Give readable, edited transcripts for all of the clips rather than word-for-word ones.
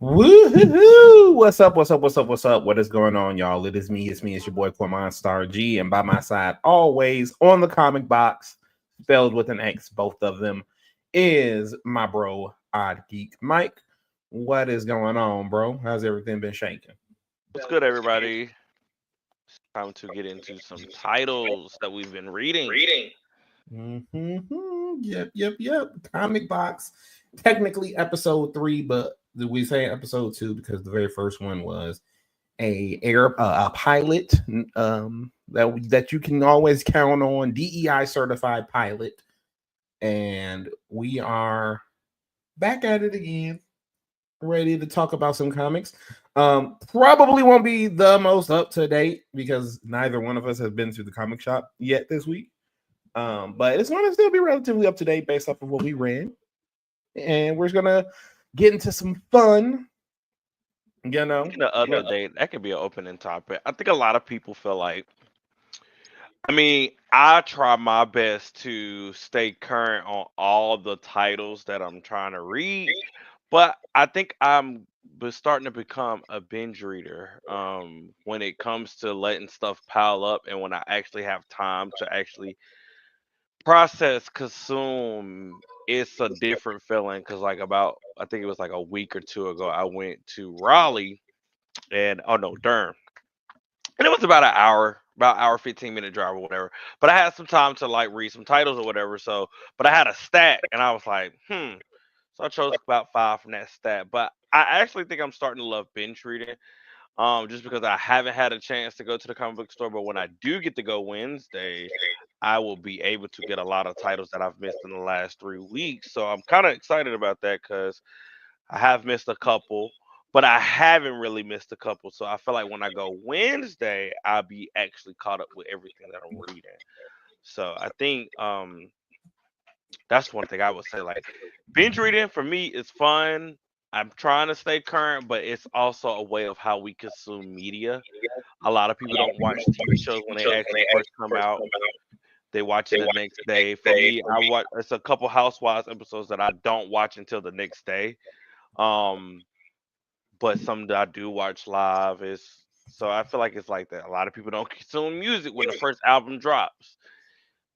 Woohoo! What's up? What's up? What's up? What's up? What is going on, y'all? It's me. It's your boy Cormon Star G, and by my side, always on the comic box, spelled with an X, both of them, is my bro Odd Geek Mike. What is going on, bro? How's everything been shaking? What's good, everybody? It's time to get into some titles that we've been reading. Yep. Comic box, technically episode 3, but we say episode 2 because the very first one was a pilot that you can always count on, DEI certified pilot, and we are back at it again, ready to talk about some comics. Probably won't be the most up to date because neither one of us has been to the comic shop yet this week. But it's going to still be relatively up to date based off of what we read, and we're just gonna get into some fun. Speaking of other day, that could be an opening topic. I think a lot of people feel like, I try my best to stay current on all the titles that I'm trying to read, but I think starting to become a binge reader when it comes to letting stuff pile up and when I actually have time to actually process, consume. It's a different feeling because, like, about I think it was like a week or two ago, I went to Raleigh and oh no, Durham, and it was about hour 15-minute drive or whatever. But I had some time to like read some titles or whatever. So, but I had a stack, and I was like, hmm. So I chose about five from that stack. But I actually think I'm starting to love binge reading. Just because I haven't had a chance to go to the comic book store, but when I do get to go Wednesday, I will be able to get a lot of titles that I've missed in the last 3 weeks. So I'm kind of excited about that because I have missed a couple, but I haven't really missed a couple. So I feel like when I go Wednesday, I'll be actually caught up with everything that I'm reading. So I think that's one thing I would say. Like, binge reading for me is fun. I'm trying to stay current, but it's also a way of how we consume media. A lot of people don't watch TV shows when they actually first come out. They watch it the next day. For me, I watch it's a couple Housewives episodes that I don't watch until the next day. Um, but some that I do watch live is so I feel like it's like that. A lot of people don't consume music when the first album drops.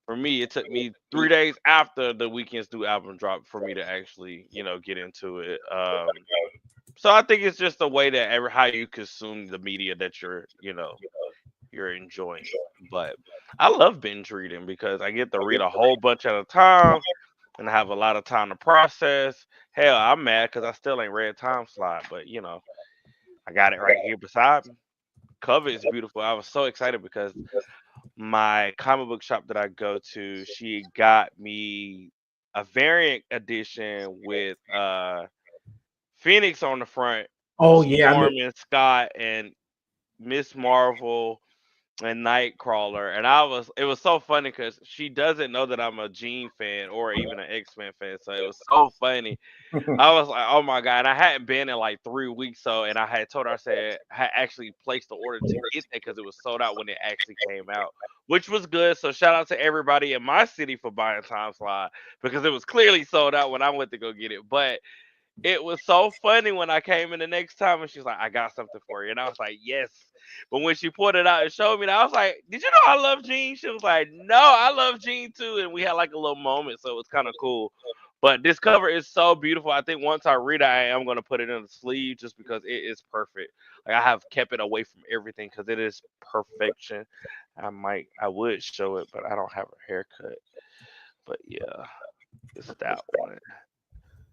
For me, it took me 3 days after the Weekend's new album dropped for me to actually, get into it. So I think it's just a way that how you consume the media that you're enjoying. But I love binge reading because I get to read a whole bunch at a time and I have a lot of time to process. Hell, I'm mad because I still ain't read Time Slide, but I got it right here beside me. Cover is beautiful. I was so excited because my comic book shop that I go to, she got me a variant edition with Phoenix on the front, Oh yeah, Storm and Scott and Miss Marvel and Nightcrawler, and it was so funny because she doesn't know that I'm a Jean fan or even an X-Men fan, so it was so funny. I was like, oh my god, and I hadn't been in like 3 weeks, and I had told her, I said I had actually placed the order to get that because it was sold out when it actually came out, which was good. So shout out to everybody in my city for buying Time Slide because it was clearly sold out when I went to go get it, but it was so funny when I came in the next time and she's like, I got something for you. And I was like, yes. But when she pulled it out and showed me that, I was like, did you know I love Jean? She was like, no, I love Jean too. And we had like a little moment. So it was kind of cool. But this cover is so beautiful. I think once I read it, I am going to put it in the sleeve just because it is perfect. Like, I have kept it away from everything because it is perfection. I would show it, but I don't have a haircut. But yeah, it's that one.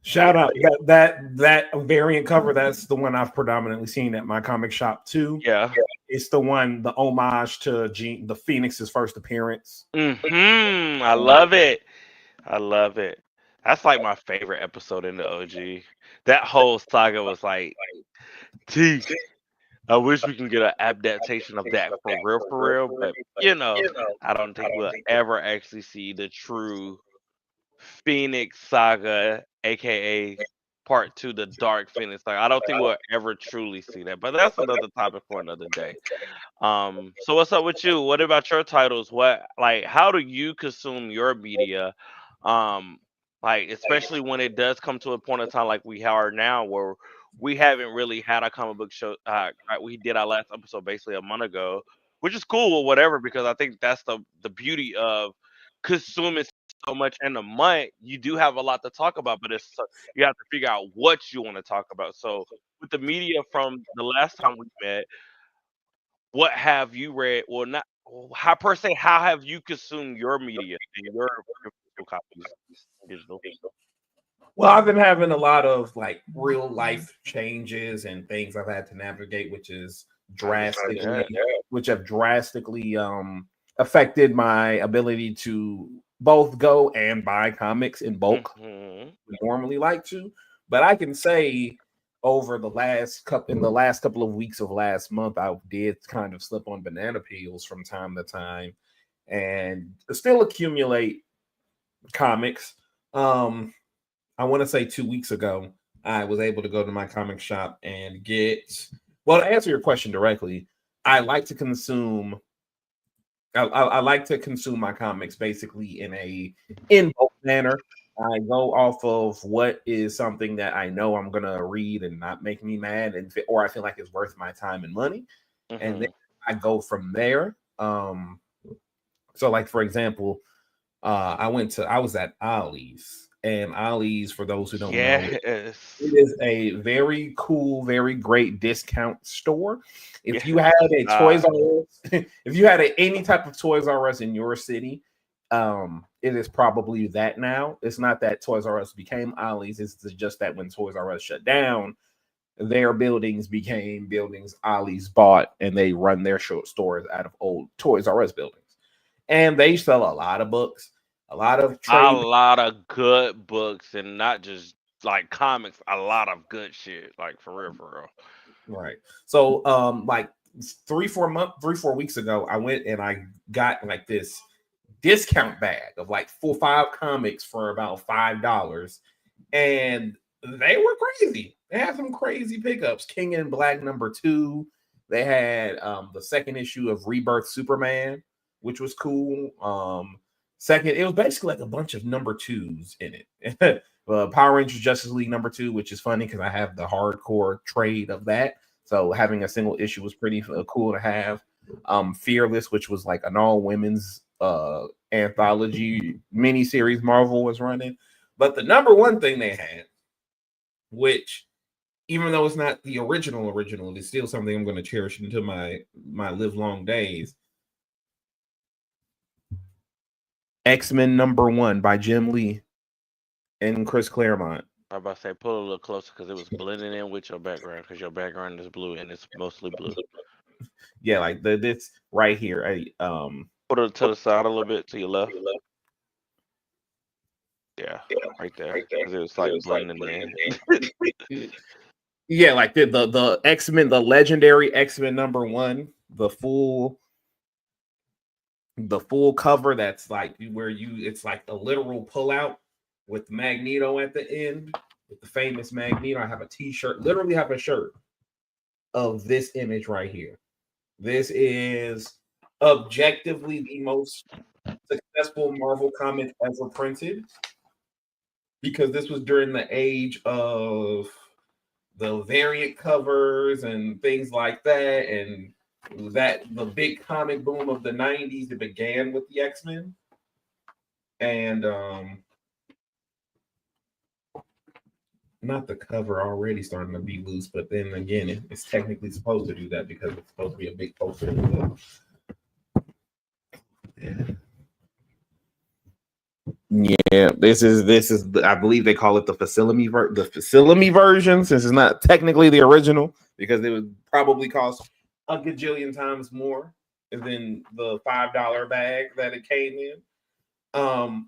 shout out that variant cover. That's the one I've predominantly seen at my comic shop too. Yeah. It's the one, the homage to the Phoenix's first appearance. I love it. I love it. That's like my favorite episode in the OG. That whole saga was like, T. I wish we can get an adaptation of that for real. But I don't think we'll ever actually see the true Phoenix saga, aka Part Two, the Dark Phoenix saga. I don't think we'll ever truly see that. But that's another topic for another day. So what's up with you? What about your titles? How do you consume your media? Um, like, especially when it does come to a point in time like we are now where we haven't really had a comic book show. We did our last episode basically a month ago, which is cool or whatever, because I think that's the beauty of consuming so much in a month. You do have a lot to talk about, but you have to figure out what you want to talk about. So with the media from the last time we met, what have you read? Well, not how per se. How have you consumed your media and your physical copies, digital? Well, I've been having a lot of like real life changes and things I've had to navigate, Yeah. which have drastically affected my ability to both go and buy comics in bulk Mm-hmm. normally like to. But I can say over the last couple of weeks of last month, I did kind of slip on banana peels from time to time and still accumulate comics. I want to say 2 weeks ago, I was able to go to my comic shop and get. Well, to answer your question directly, I like to consume. I like to consume my comics basically in a in bulk manner. I go off of what is something that I know I'm gonna read and not make me mad, or I feel like it's worth my time and money, and then Mm-hmm. I go from there. So like for example, I was at Ollie's, and Ollie's, for those who don't know, it Yes. is a very cool, very great discount store. If you Yes. had a Toys Ah. R Us, if you had any type of Toys R Us in your city, it is probably that now. It's not that Toys R Us became Ollie's. It's just that when Toys R Us shut down, their buildings became buildings Ollie's bought, and they run their short stores out of old Toys R Us buildings. And they sell a lot of books, a lot of A trade. lot of good books and not just like comics, a lot of good shit. Like for real, for real. Right. So like 3 4 weeks ago, I went and I got like this discount bag of like 4 5 comics for about $5. And they were crazy. They had some crazy pickups. King in Black #2. They had the second issue of Rebirth Superman, which was cool. Second, it was basically like a bunch of #2s in it. Power Rangers Justice League #2, which is funny because I have the hardcore trade of that. So having a single issue was pretty cool to have. Fearless, which was like an all women's anthology miniseries Marvel was running. But the number one thing they had, which even though it's not the original, it's still something I'm going to cherish into my live long days. X-Men #1 by Jim Lee and Chris Claremont. I about to say pull a little closer because it was blending in with your background because your background is blue and it's mostly blue. Yeah, like this right here. Put it to the side a little bit to your left. Yeah, right there because it was like blending in. Yeah, like the X-Men, the legendary X-Men #1, the full cover that's like where it's like the literal pullout with Magneto at the end, with the famous Magneto. I have a t-shirt, literally have a shirt of this image right here. This is objectively the most successful Marvel comic ever printed, because this was during the age of the variant covers and things like that, and that the big comic boom of the 90s that began with the X-Men. And not the cover already starting to be loose, but then again, it's technically supposed to do that because it's supposed to be a big poster. Yeah, this is I believe they call it the facility version, since it's not technically the original, because it would probably cost a gajillion times more than the $5 bag that it came in.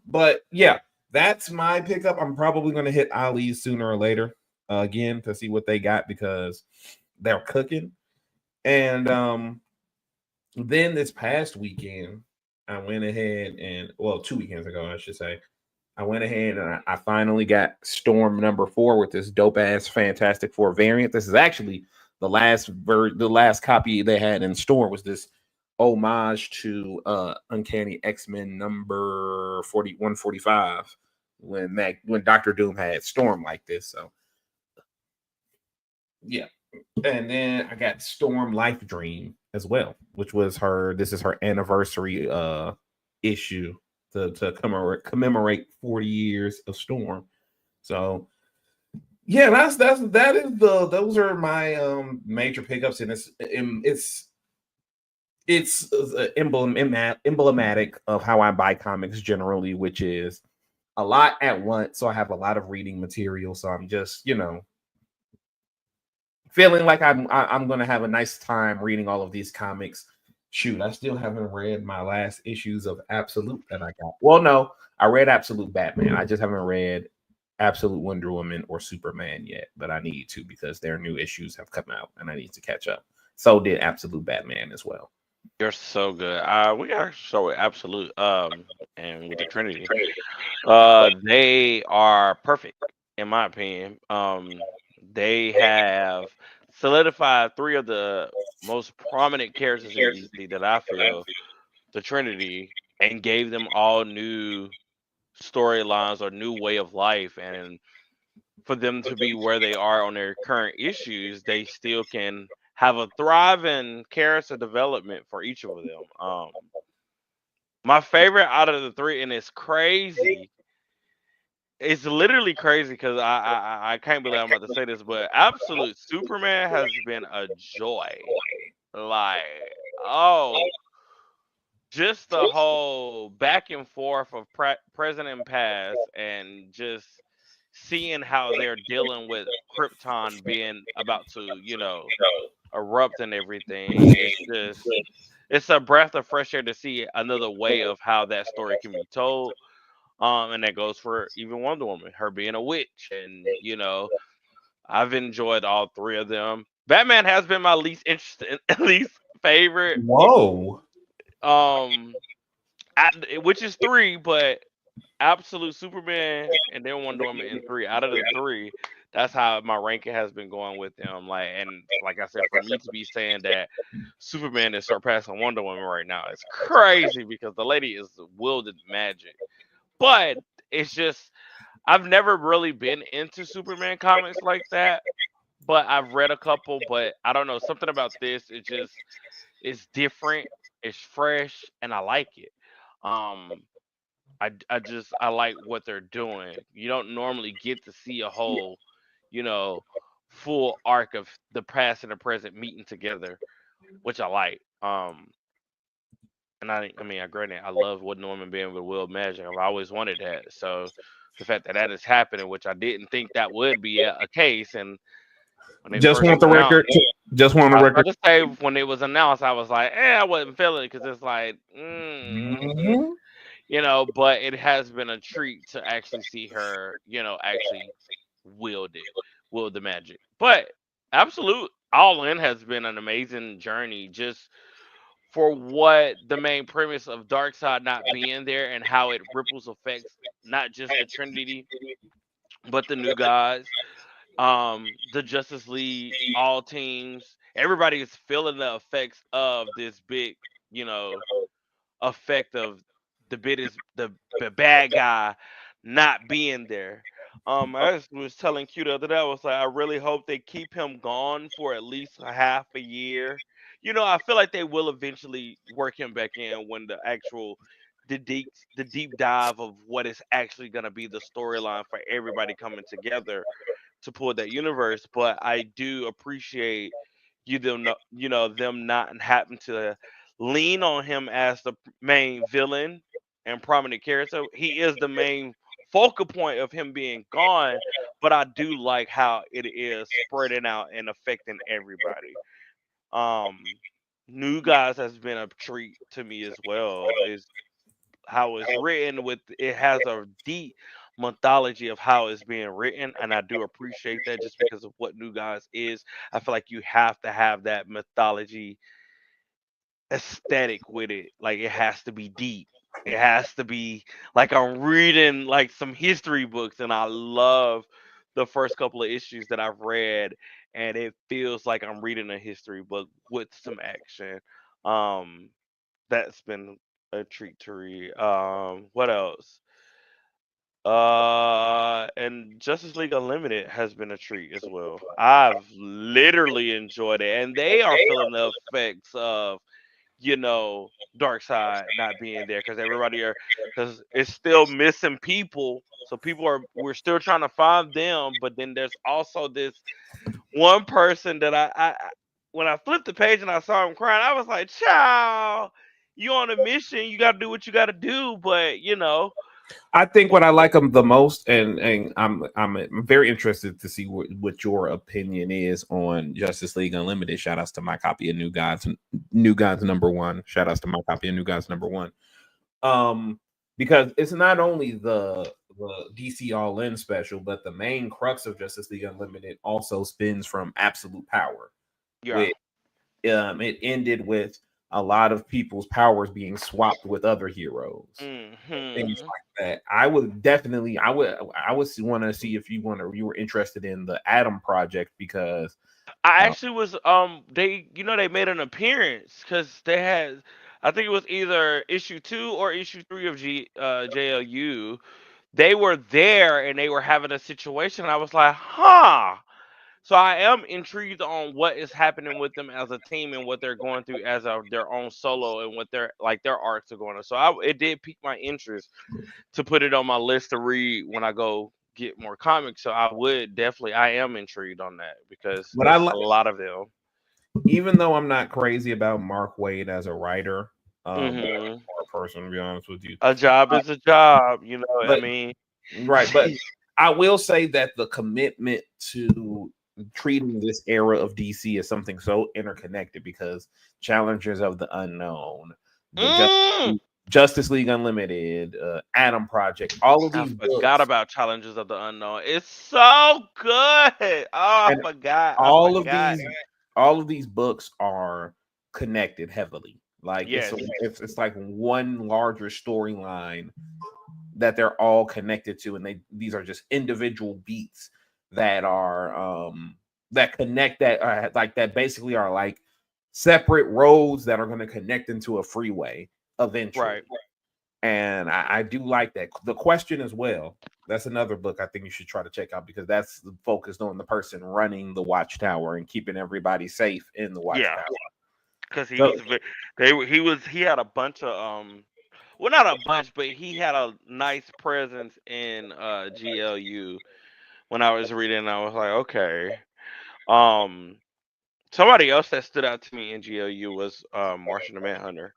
But yeah, that's my pickup. I'm probably going to hit Ali's sooner or later again to see what they got, because they're cooking. And then this past weekend, I went ahead and, well, 2 weekends ago, I should say, I went ahead and I finally got Storm #4 with this dope ass Fantastic Four variant. This is actually the last copy they had in store, was this homage to Uncanny X-Men number 145, when Dr. Doom had Storm like this. So Yeah. And then I got Storm Life Dream as well, which was her. This is her anniversary issue to commemorate 40 years of Storm. So yeah, that is the those are my major pickups, and it's emblematic of how I buy comics generally, which is a lot at once. So I have a lot of reading material. So I'm just feeling like I'm gonna have a nice time reading all of these comics. Shoot, I still haven't read my last issues of Absolute that I got. Well, no, I read Absolute Batman. I just haven't read Absolute Wonder Woman or Superman yet, but I need to because their new issues have come out and I need to catch up. So did Absolute Batman as well. You're so good. We got so absolute and with the Trinity. They are perfect in my opinion. They have solidified three of the most prominent characters in DC that I feel, the Trinity, and gave them all new storylines or new way of life. And for them to be where they are on their current issues, they still can have a thriving character development for each of them. My favorite out of the three, and it's crazy. It's literally crazy because I can't believe I'm about to say this, but Absolute Superman has been a joy. Like, oh, just the whole back and forth of present and past, and just seeing how they're dealing with Krypton being about to, erupt and everything. It's a breath of fresh air to see another way of how that story can be told. And that goes for even Wonder Woman, her being a witch, and I've enjoyed all three of them. Batman has been my least interested, least favorite. Whoa. Um, which is three, but Absolute Superman and then Wonder Woman in three. Out of the three, that's how my ranking has been going with them. Like, and like I said, for me to be saying that Superman is surpassing Wonder Woman right now, it's crazy because the lady is wielded magic. But it's just I've never really been into Superman comics like that. But I've read a couple, but I don't know, something about this. It's different, it's fresh, and I like it. Um, I like what they're doing. You don't normally get to see a whole, you know, full arc of the past and the present meeting together, which I like. And I mean, I granted, I love what Norman being with Will Magic. I've always wanted that. So the fact that that is happening, which I didn't think that would be a case, and when it Just first want was the announced, record. Just want the I was record. about to say when it was announced, I was like, I wasn't feeling it because it's like, Mhm. but it has been a treat to actually see her, actually wield it, wield the magic. But Absolute All In has been an amazing journey just for what the main premise of Darkseid not being there and how it ripples affects not just the Trinity, but the new guys, the Justice League, all teams. Everybody is feeling the effects of this big, you know, effect of the bad guy not being there. I just was telling Q the other day, I was like, I really hope they keep him gone for at least a half a year. I feel like they will eventually work him back in when the deep dive of what is actually gonna be the storyline for everybody coming together to pull that universe. But I do appreciate them not having to lean on him as the main villain and prominent character. He is the main focal point of him being gone, but I do like how it is spreading out and affecting everybody. Um, New Guys has been a treat to me as well. Is how it's written with it has a deep mythology of how it's being written, and I do appreciate that just because of what New Guys is. I feel like you have to have that mythology aesthetic with it. Like it has to be deep. It has to be like I'm reading like some history books, and I love the first couple of issues that I've read, and it feels like I'm reading a history book with some action. Um, that's been a treat to read. What else? And Justice League Unlimited has been a treat as well. I've literally enjoyed it, and they are feeling the effects of Dark Side not being there because everybody are because it's still missing people. So we're still trying to find them, but then there's also this one person that when I flipped the page and I saw him crying, I was like, "Child, you on a mission? You got to do what you got to do." But I think what I like them the most, and I'm very interested to see what your opinion is on Justice League Unlimited. Shout outs to my copy of New Gods #1. Shout outs to my copy of New Gods #1. Because it's not only the DC All In special, but the main crux of Justice League Unlimited also spins from Absolute Power. yeah, It ended with a lot of people's powers being swapped with other heroes, things hmm like that. I would want to see if you were interested in the Atom Project because I uh, actually was they made an appearance because they had I think it was either issue 2 or issue 3 of JLU. They were there and they were having a situation. And I was like, huh. So I am intrigued on what is happening with them as a team and what they're going through as their own solo and what their arcs are going on. So it did pique my interest to put it on my list to read when I go get more comics. So I am intrigued on that because what I it's like, a lot of them. even though I'm not crazy about Mark Waid as a writer, hmm or a person, to be honest with you, A job uh, is a job, I but mean, right, but I will say that the commitment to treating this era of DC as something so interconnected because Challengers of the Unknown, the mm, Justice League Unlimited, Atom Project, all of I these forgot books, about Challenges of the Unknown. It's so good. Oh, I and forgot. I all of forgot. these, all of these books are connected heavily. Like Yes. it's like one larger storyline that they're all connected to, and these are just individual beats that are that connect that like that basically are like separate roads that are going to connect into a freeway eventually. Right. And I do like that. The Question as well. That's another book I think you should try to check out because that's focused on the person running the watchtower and keeping everybody safe in the Yeah. watchtower. Because he So was he had a bunch of well, not a bunch, but he had a nice presence in GLU when I was reading. I was like, okay. Um, Somebody else that stood out to me in GLU was Martian the Manhunter,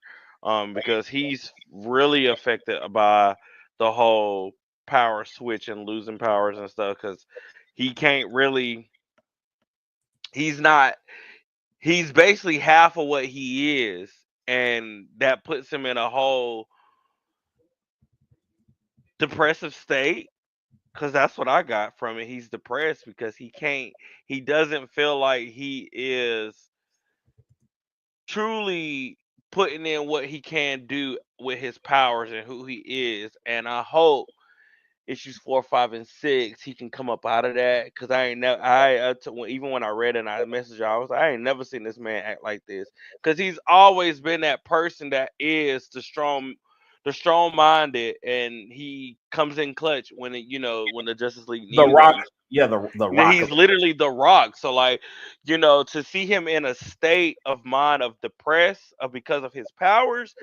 because he's really affected by the whole power switch and losing powers and stuff. Because he can't really, he's not, he's basically half of what he is, and that puts him in a whole depressive state. Because that's what I got from it. He's depressed because he doesn't feel like he is truly putting in what he can do with his powers and who he is. And I hope issues 4, 5, and 6 he can come up out of that because I ain't never even when I read it and I messaged you, I was like, I ain't never seen this man act like this because he's always been that person that is the strong minded, and he comes in clutch when when the Justice League the needed Rock, him. yeah, the Rock He's of literally the Rock. So like, to see him in a state of mind of depressed because of his powers,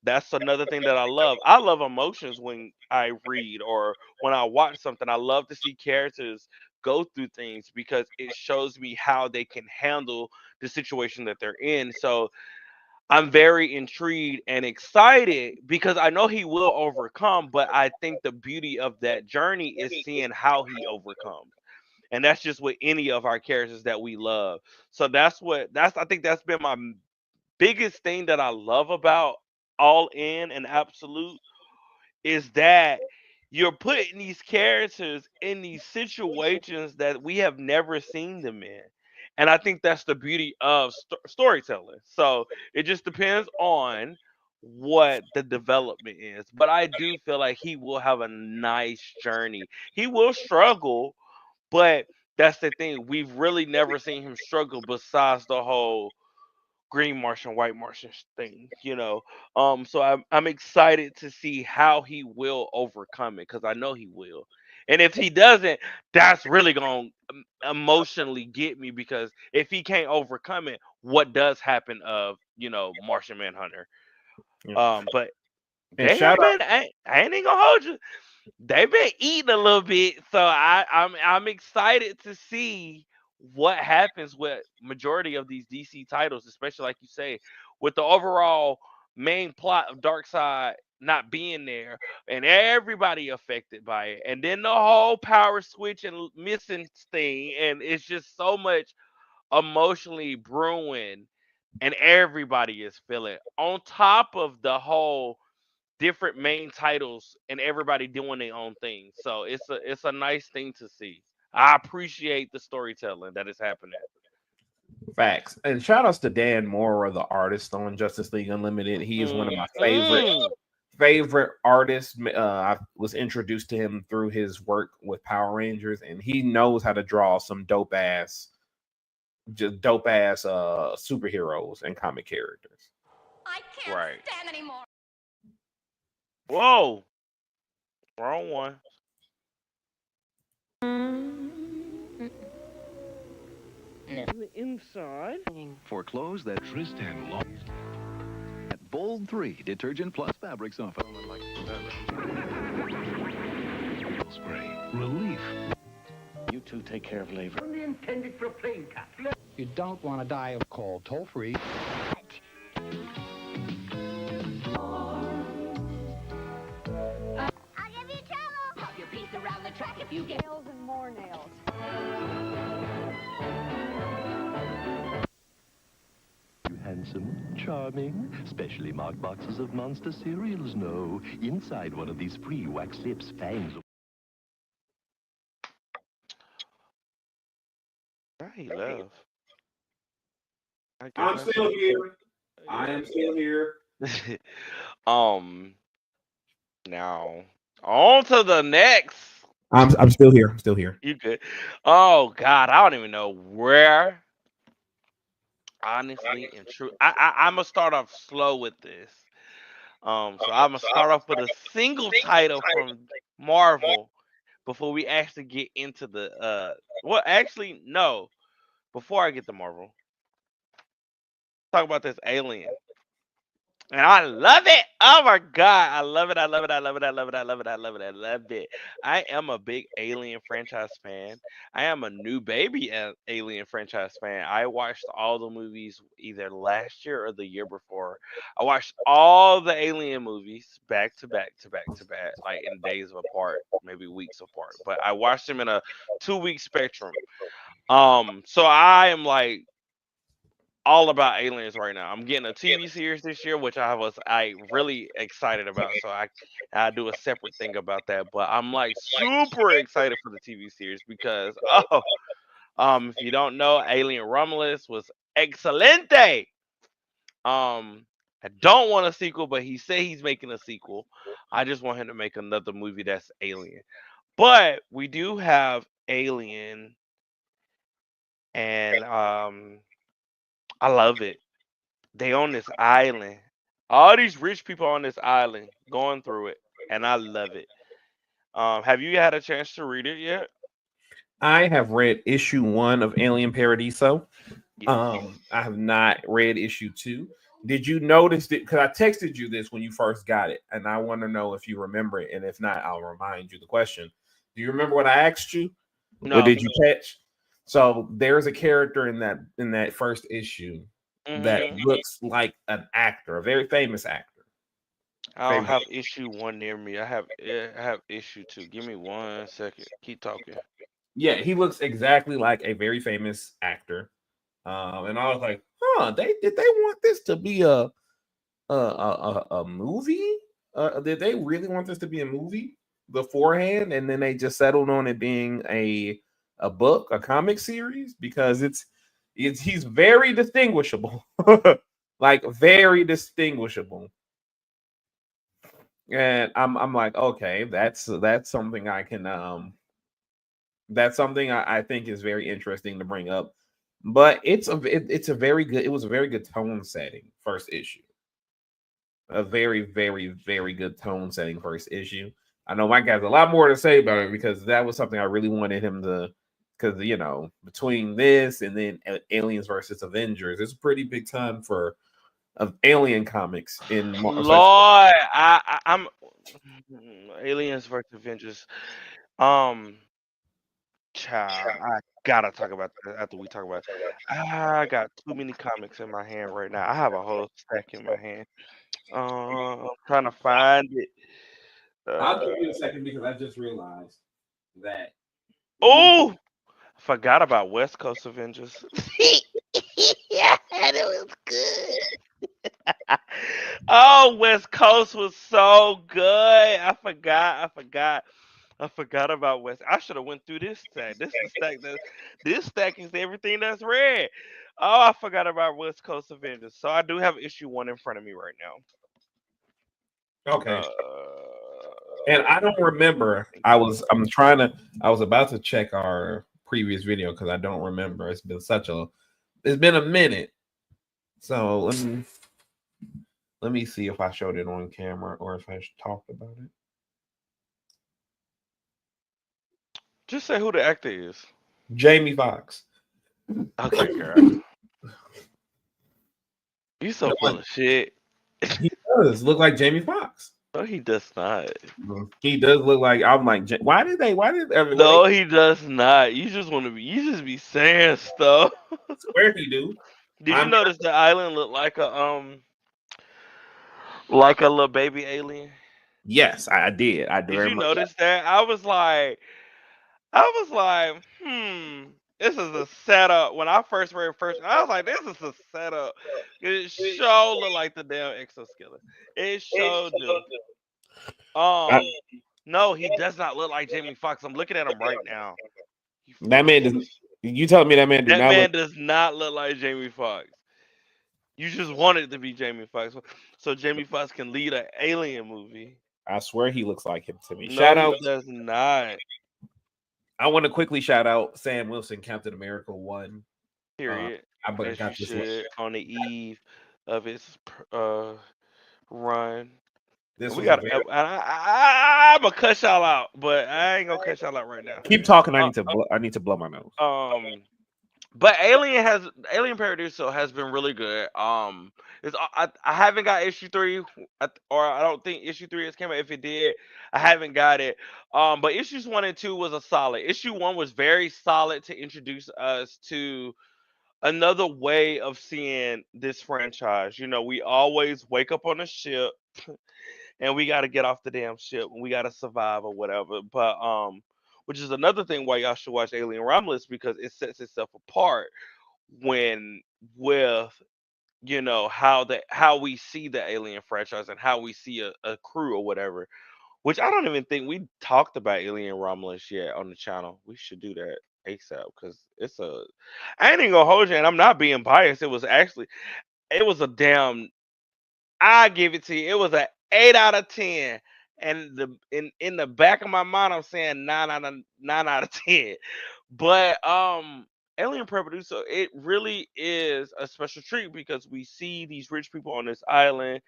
that's another thing that I love. I love emotions when I read or when I watch something. I love to see characters go through things because it shows me how they can handle the situation that they're in. So I'm very intrigued and excited because I know he will overcome, but I think the beauty of that journey is seeing how he overcomes. And that's just with any of our characters that we love. So I think that's been my biggest thing that I love about All In and Absolute is that you're putting these characters in these situations that we have never seen them in. And I think that's the beauty of storytelling. So it just depends on what the development is. But I do feel like he will have a nice journey. He will struggle, but that's the thing. We've really never seen him struggle besides the whole green Martian, white Martian thing. So I'm excited to see how he will overcome it because I know he will. And if he doesn't, that's really going to emotionally get me, because if he can't overcome it, what does happen of, Martian Manhunter? But And they shout have out, been, I ain't even gonna hold you. They've been eating a little bit, so I'm excited to see what happens with majority of these DC titles, especially like you say, with the overall main plot of Darkseid not being there and everybody affected by it, and then the whole power switch and missing thing, and it's just so much emotionally brewing, and everybody is feeling on top of the whole different main titles and everybody doing their own thing. So it's a nice thing to see. I appreciate the storytelling that is happening. facts. And shout outs to Dan Mora, the artist on Justice League Unlimited. He is one of my favorite artists. I was introduced to him through his work with Power Rangers, and he knows how to draw some dope ass superheroes and comic characters. I can't stand anymore. Whoa, wrong one. Inside. For clothes that Tristan lost. At Bold 3 Detergent Plus Fabric Softener. Spray. Relief. You two take care of labor. Only intended for a plane capsule. You don't want to die of cold. Toll free. I'll give you trouble. Pop your piece around the track if you get nails and more nails. You handsome, charming, specially marked boxes of monster cereals. No, inside one of these free wax lips, fangs. Right, love. I'm still here. I am still here. Now on to the next. I'm still here. I'm still here. You good? Oh God, I don't even know where. Honestly and true, I'm gonna start off slow with this. So I'm gonna start off with a single title from Marvel before we actually get into the well, actually no. Before I get to Marvel, talk about this Alien. And I love it. Oh my God. I love it. I love it. I love it. I love it. I love it. I love it. I love it. I am a big Alien franchise fan. I am a new baby Alien franchise fan. I watched all the movies either last year or the year before. I watched all the Alien movies back to back to back to back, like in days apart, maybe weeks apart. But I watched them in a 2-week spectrum. So I am like all about aliens right now. I'm getting a TV series this year, which I really excited about. So I do a separate thing about that. But I'm like super excited for the TV series because if you don't know, Alien Romulus was excelente. I don't want a sequel, but he said he's making a sequel. I just want him to make another movie that's Alien. But we do have Alien, and I love it. They on this island. All these rich people on this island going through it, and I love it. Have you had a chance to read it yet? I have read issue 1 of Alien Paradiso. Yes. I have not read issue 2. Did you notice it? Because I texted you this when you first got it, and I want to know if you remember it. And if not, I'll remind you the question. Do you remember what I asked you? No. Or did you catch? So there's a character in that first issue that looks like an actor, a very famous actor. I don't have issue 1 near me. I have issue 2. Give me 1 second. Keep talking. Yeah, he looks exactly like a very famous actor. And I was like, did they want this to be a movie? Did they really want this to be a movie beforehand? And then they just settled on it being a book, a comic series, because he's very distinguishable. Like very distinguishable. And I'm like, okay, that's something I can that's something I think is very interesting to bring up. But it was a very good tone setting first issue. A very, very, very good tone setting first issue. I know Mike has a lot more to say about it because that was something I really wanted him to. Because between this and then Aliens versus Avengers, it's a pretty big time for Alien comics in Lord, I'm Aliens versus Avengers. Child, I gotta talk about that after we talk about it. I got too many comics in my hand right now. I have a whole stack in my hand. I'm trying to find it. I'll give you a second because I just realized that. Oh, forgot about West Coast Avengers. Yeah, it was good. Oh, West Coast was so good. I forgot about West. I should have went through this stack. This stack is everything that's red. Oh, I forgot about West Coast Avengers. So I do have issue 1 in front of me right now. Okay. And I don't remember. I was about to check our previous video because I don't remember. It's been a minute. So let me see if I showed it on camera or if I talked about it. Just say who the actor is. Jamie Foxx. Okay, girl. You so full of shit. He does look like Jamie Foxx. No, he does not. He does look like. I'm like, why did everyone? No, he does not. You just be saying stuff. Where he do? Did you notice the island looked like a little baby alien? Yes, I did. I Did you notice that? I was like, this is a setup. When I first read I was like, this is a setup. It sure look like the damn exoskeleton. It sure do. No, he does not look like Jamie Foxx. I'm looking at him right now. That man does. You telling me that man does not look like Jamie Foxx. You just want it to be Jamie Foxx, so Jamie Foxx can lead an alien movie. I swear he looks like him to me. No, Shout out. He does not. I want to quickly shout out Sam Wilson, Captain America 1. Period. I got this one. On the eve of its run. I'm gonna cuss y'all out, but I ain't gonna cuss y'all out right now. Keep talking. I need to blow my nose. But Alien Paradiso has been really good. I haven't got issue 3, or I don't think issue 3 has come out. If it did, I haven't got it. But issues 1 and 2 was a solid. Issue 1 was very solid to introduce us to another way of seeing this franchise. We always wake up on a ship and we got to get off the damn ship and we got to survive or whatever. But which is another thing why y'all should watch Alien Romulus, because it sets itself apart with how we see the Alien franchise and how we see a crew or whatever. Which I don't even think we talked about Alien Romulus yet on the channel. We should do that ASAP because I ain't even gonna hold you, and I'm not being biased. It was a damn. I give it to you. It was an 8 out of 10, and in the back of my mind, I'm saying 9 out of 10. But Alien Paradiso, it really is a special treat because we see these rich people on this island.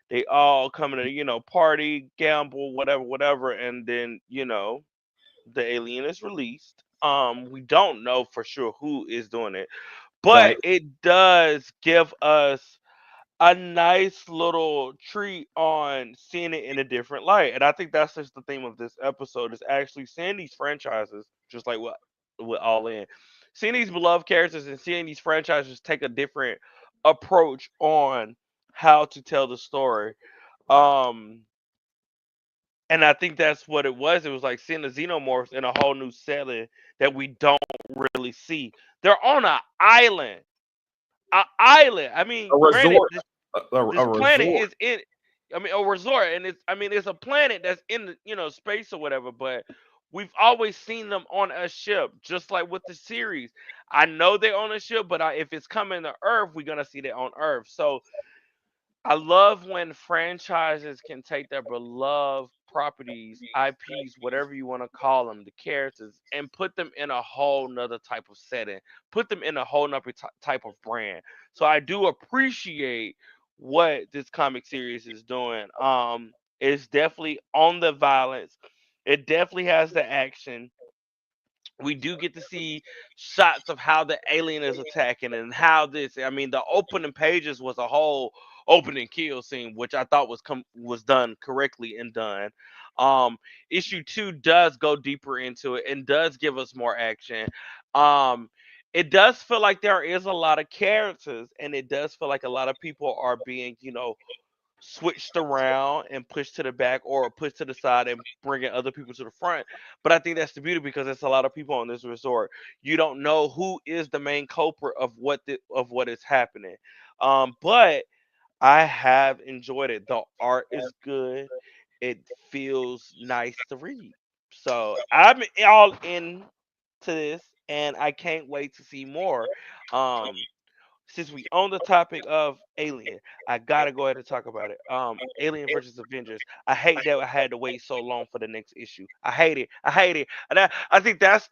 They all come to party, gamble, whatever, and then the alien is released. We don't know for sure who is doing it, but it does give us a nice little treat on seeing it in a different light. And I think that's just the theme of this episode, is actually seeing these franchises, just like what All In, seeing these beloved characters and seeing these franchises take a different approach on how to tell the story. And I think that's what it was. It was like seeing the xenomorphs in a whole new setting that we don't really see. They're on an island. I mean, a resort. This planet is in. I mean, a resort, and it's a planet that's in space or whatever. But we've always seen them on a ship, just like with the series. I know they're on a ship, but if it's coming to Earth, we're gonna see that on Earth. So I love when franchises can take their beloved properties, IPs, whatever you want to call them, the characters, and put them in a whole nother type of setting, put them in a whole nother type of brand. So I do appreciate what this comic series is doing. It's definitely on the violence. It definitely has the action. We do get to see shots of how the alien is attacking and how this. I mean, the opening pages was a whole opening kill scene, which I thought was done correctly and done. Um, issue 2 does go deeper into it and does give us more action. Um, it does feel like there is a lot of characters, and it does feel like a lot of people are being, switched around and pushed to the back or pushed to the side and bringing other people to the front. But I think that's the beauty because there's a lot of people on this resort. You don't know who is the main culprit of what is happening. But I have enjoyed it. The art is good. It feels nice to read. So I'm all in to this, and I can't wait to see more. Um, since we on the topic of Alien, I gotta go ahead and talk about it. Alien versus Avengers. I hate that I had to wait so long for the next issue. I hate it. I hate it. And I think that's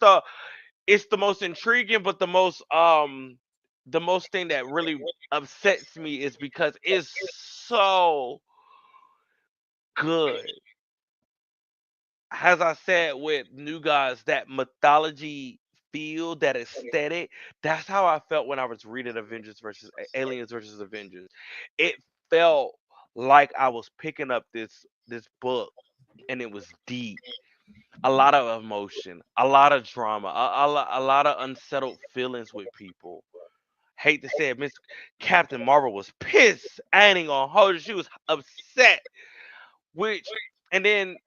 it's the most intriguing, but the most thing that really upsets me is because it's so good. As I said with New Gods, that mythology feel, that aesthetic, that's how I felt when I was reading Aliens versus Avengers. It felt like I was picking up this book and it was deep. A lot of emotion, a lot of drama, a lot of unsettled feelings with people. Hate to say it, Miss Captain Marvel was pissed. I ain't gonna hold it. She was upset. Which and then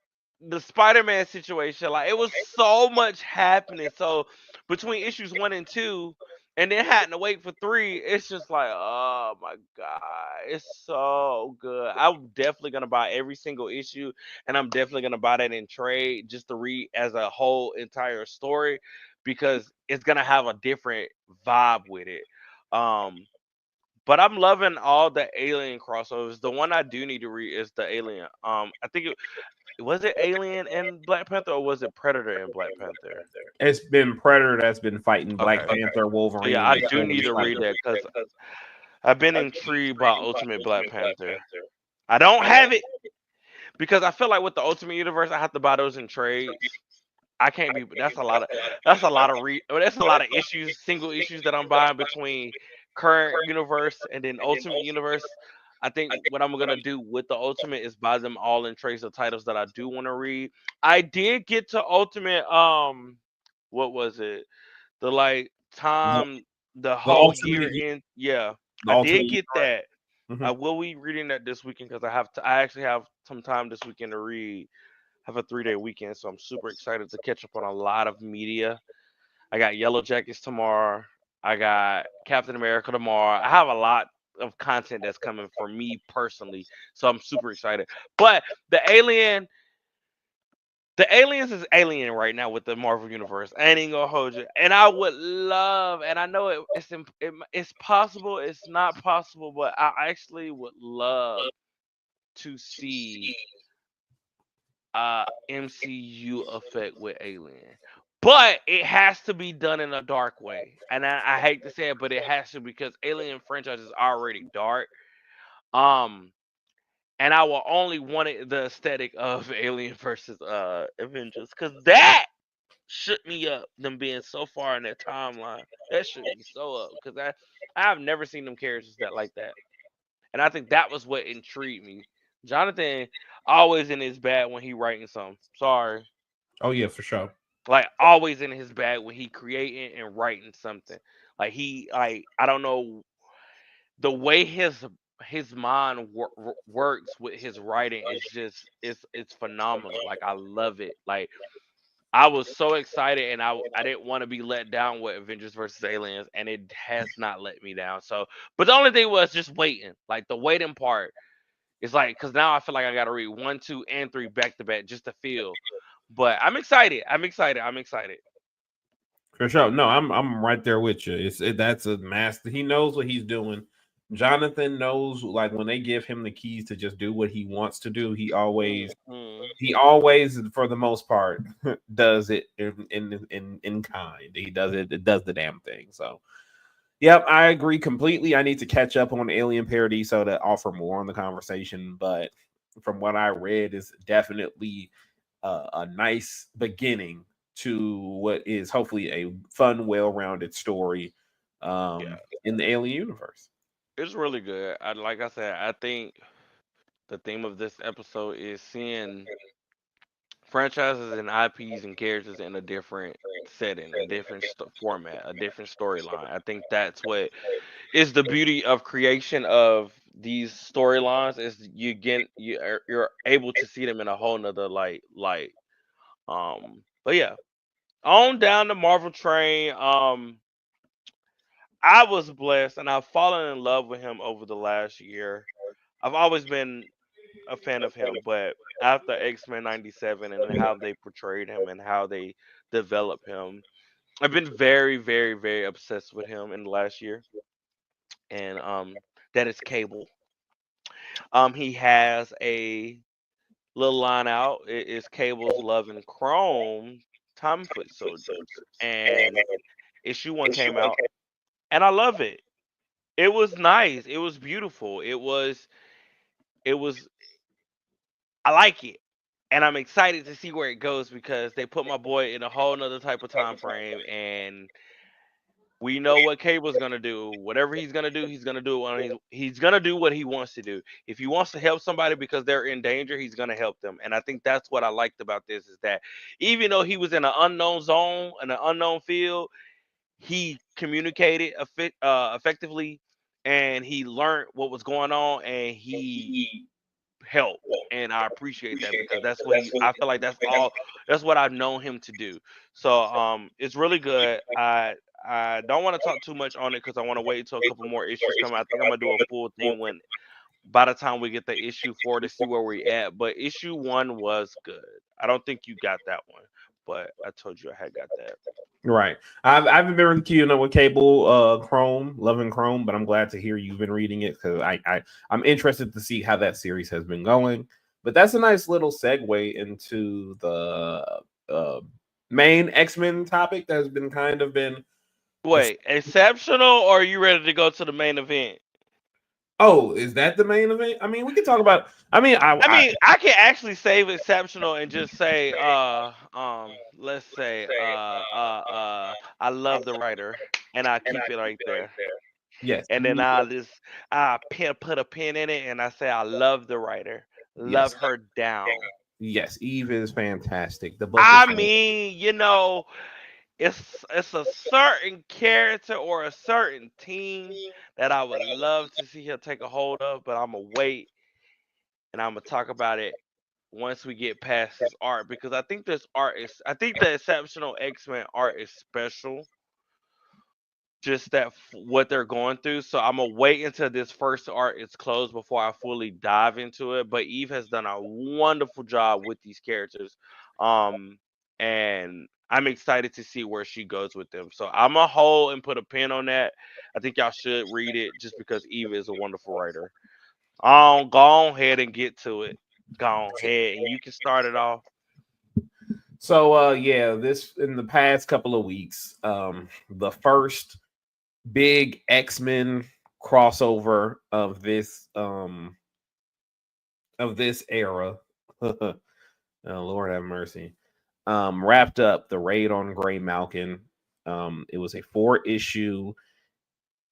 the Spider-Man situation, like it was so much happening. So between issues 1 and 2, and then having to wait for 3, it's just like, oh my god, it's so good. I'm definitely gonna buy every single issue, and I'm definitely gonna buy that in trade just to read as a whole entire story because it's gonna have a different vibe with it. Um, but I'm loving all the Alien crossovers. The one I do need to read is the Alien. I think was it Alien and Black Panther or was it Predator and Black Panther? It's been Predator that's been fighting Black Okay, Panther, so yeah, Wolverine, I and do need to read that because I've been intrigued by Ultimate Black Panther. I don't have it because I feel like with the Ultimate Universe, I have to buy those in trades. I can't be. That's a lot of issues, single issues that I'm buying between current universe and then Ultimate Universe. I think what I'm gonna do with the Ultimate is buy them all in trays of titles that I do want to read. I did get to Ultimate. What was it? The like the, time the the whole year ultimate, in. Yeah, the I did ultimate. get that. I Mhm. will be reading that this weekend because I actually have some time this weekend to read. Have a 3-day weekend, so I'm super excited to catch up on a lot of media. I got Yellow Jackets tomorrow. I got Captain America tomorrow. I have a lot of content that's coming for me personally, so I'm super excited. But the aliens is alien right now with the Marvel universe. I ain't gonna hold you. And I would love, and I know it's possible, it's not possible, but I actually would love to see MCU effect with Alien. But it has to be done in a dark way. And I hate to say it, but it has to because Alien franchise is already dark. Um and I will only want it the aesthetic of Alien versus Avengers. Cause that shook me up, them being so far in their timeline. That shook me so up. Cause I've never seen them characters that like that. And I think that was what intrigued me. Jonathan always in his bag when he writing something. Sorry. Oh yeah, for sure. Like always in his bag when he creating and writing something. Like I don't know the way his mind works with his writing is just it's phenomenal. Like I love it. Like I was so excited and I didn't want to be let down with Avengers versus Aliens and it has not let me down. So, but the only thing was just waiting. Like the waiting part is like cuz now I feel like I got to read 1, 2 and 3 back to back just to feel. But I'm excited. I'm excited. I'm excited. For sure. No, I'm right there with you. That's a master. He knows what he's doing. Jonathan knows, like when they give him the keys to just do what he wants to do, Mhm. he always, for the most part, does it in kind. He does it. It does the damn thing. So, yep, I agree completely. I need to catch up on Alien Paradiso to offer more on the conversation, but from what I read, is definitely a nice beginning to what is hopefully a fun, well-rounded story Yeah, in the Alien universe. it's really good. Like I said, I think the theme of this episode is seeing franchises and IPs and characters in a different setting, a different format, a different storyline. I think that's what is the beauty of creation of these storylines is you're able to see them in a whole nother light. But yeah, on down the Marvel train. I was blessed and I've fallen in love with him over the last year. I've always been a fan of him, but after X-Men 97 and how they portrayed him and how they developed him, I've been very, very, very obsessed with him in the last year. And that is Cable. He has a little line out. It is Cable's Love and Chrome Time Foot Soldiers. And issue one came out and I love it. It was nice. It was beautiful. It was I like it. And I'm excited to see where it goes because they put my boy in a whole nother type of time frame and we know what Cable's gonna do. Whatever he's gonna do, he's gonna do it when he's gonna do what he wants to do. If he wants to help somebody because they're in danger, he's gonna help them. And I think that's what I liked about this is that even though he was in an unknown zone, in an unknown field, he communicated effectively and he learned what was going on and he helped. And I appreciate that because that's what I feel like that's what I've known him to do. So it's really good. I don't want to talk too much on it because I want to wait until a couple more issues come out. I think I'm gonna do a full thing when by the time we get the issue 4 to see where we're at. But issue 1 was good. I don't think you got that one, but I told you I had got that. Right. I've been really keeping up with Cable, Chrome, loving Chrome, but I'm glad to hear you've been reading it because I'm interested to see how that series has been going. But that's a nice little segue into the main X-Men topic that has been kind of been. Wait, exceptional or are you ready to go to the main event? Oh, is that the main event? I mean, we can talk about. I mean, I can actually save exceptional and just say, let's say, I love the writer, and I keep it right there. yes, And then put a pin in it, and I say I love the writer, love yes, her down. yes. Eve is fantastic. The book I is. mean, it's a certain character or a certain team that I would love to see her take a hold of, but I'm gonna wait and I'm gonna talk about it once we get past his art because I think the exceptional X-Men art is special. Just that what they're going through. So I'm gonna wait until this first art is closed before I fully dive into it. But Eve has done a wonderful job with these characters. Um and I'm excited to see where she goes with them. So I'm gonna hold and put a pin on that. I think y'all should read it just because Eve is a wonderful writer. Go ahead and get to it. Go ahead and you can start it off. So yeah, this in the past couple of weeks, the first big X-Men crossover of this era. Oh, Lord have mercy. Wrapped up the raid on Graymalkin. It was a 4-issue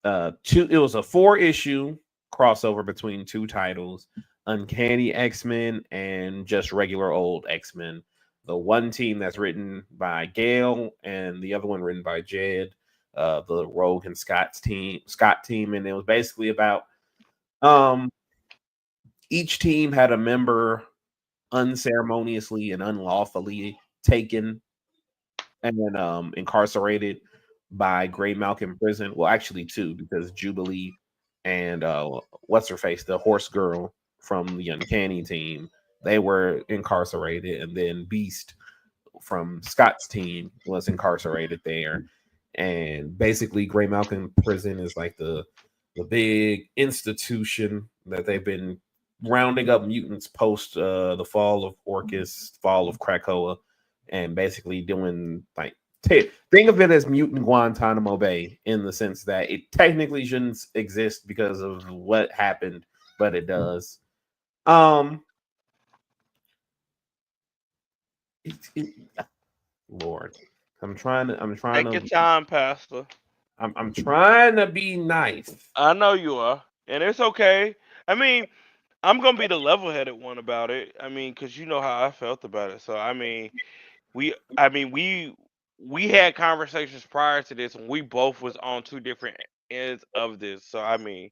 it was a 4-issue crossover between two titles, Uncanny X-Men and just regular old X-Men. The one team that's written by Gale and the other one written by Jed, the Rogue and Scott team, and it was basically about each team had a member unceremoniously and unlawfully taken and then incarcerated by Graymalkin Prison. Well, actually two, because Jubilee and what's her face, the horse girl from the Uncanny team, they were incarcerated, and then Beast from Scott's team was incarcerated there. And basically, Graymalkin Prison is like the big institution that they've been rounding up mutants post the fall of Orcus, fall of Krakoa, and basically doing like think of it as mutant Guantanamo Bay in the sense that it technically shouldn't exist because of what happened, but it does. Lord, I'm trying Take your to, time, Pastor. I'm trying to be nice. I know you are, and it's okay. I mean, I'm gonna be the level-headed one about it. I mean, because you know how I felt about it. So I mean, we had conversations prior to this, and we both was on two different ends of this. So I mean,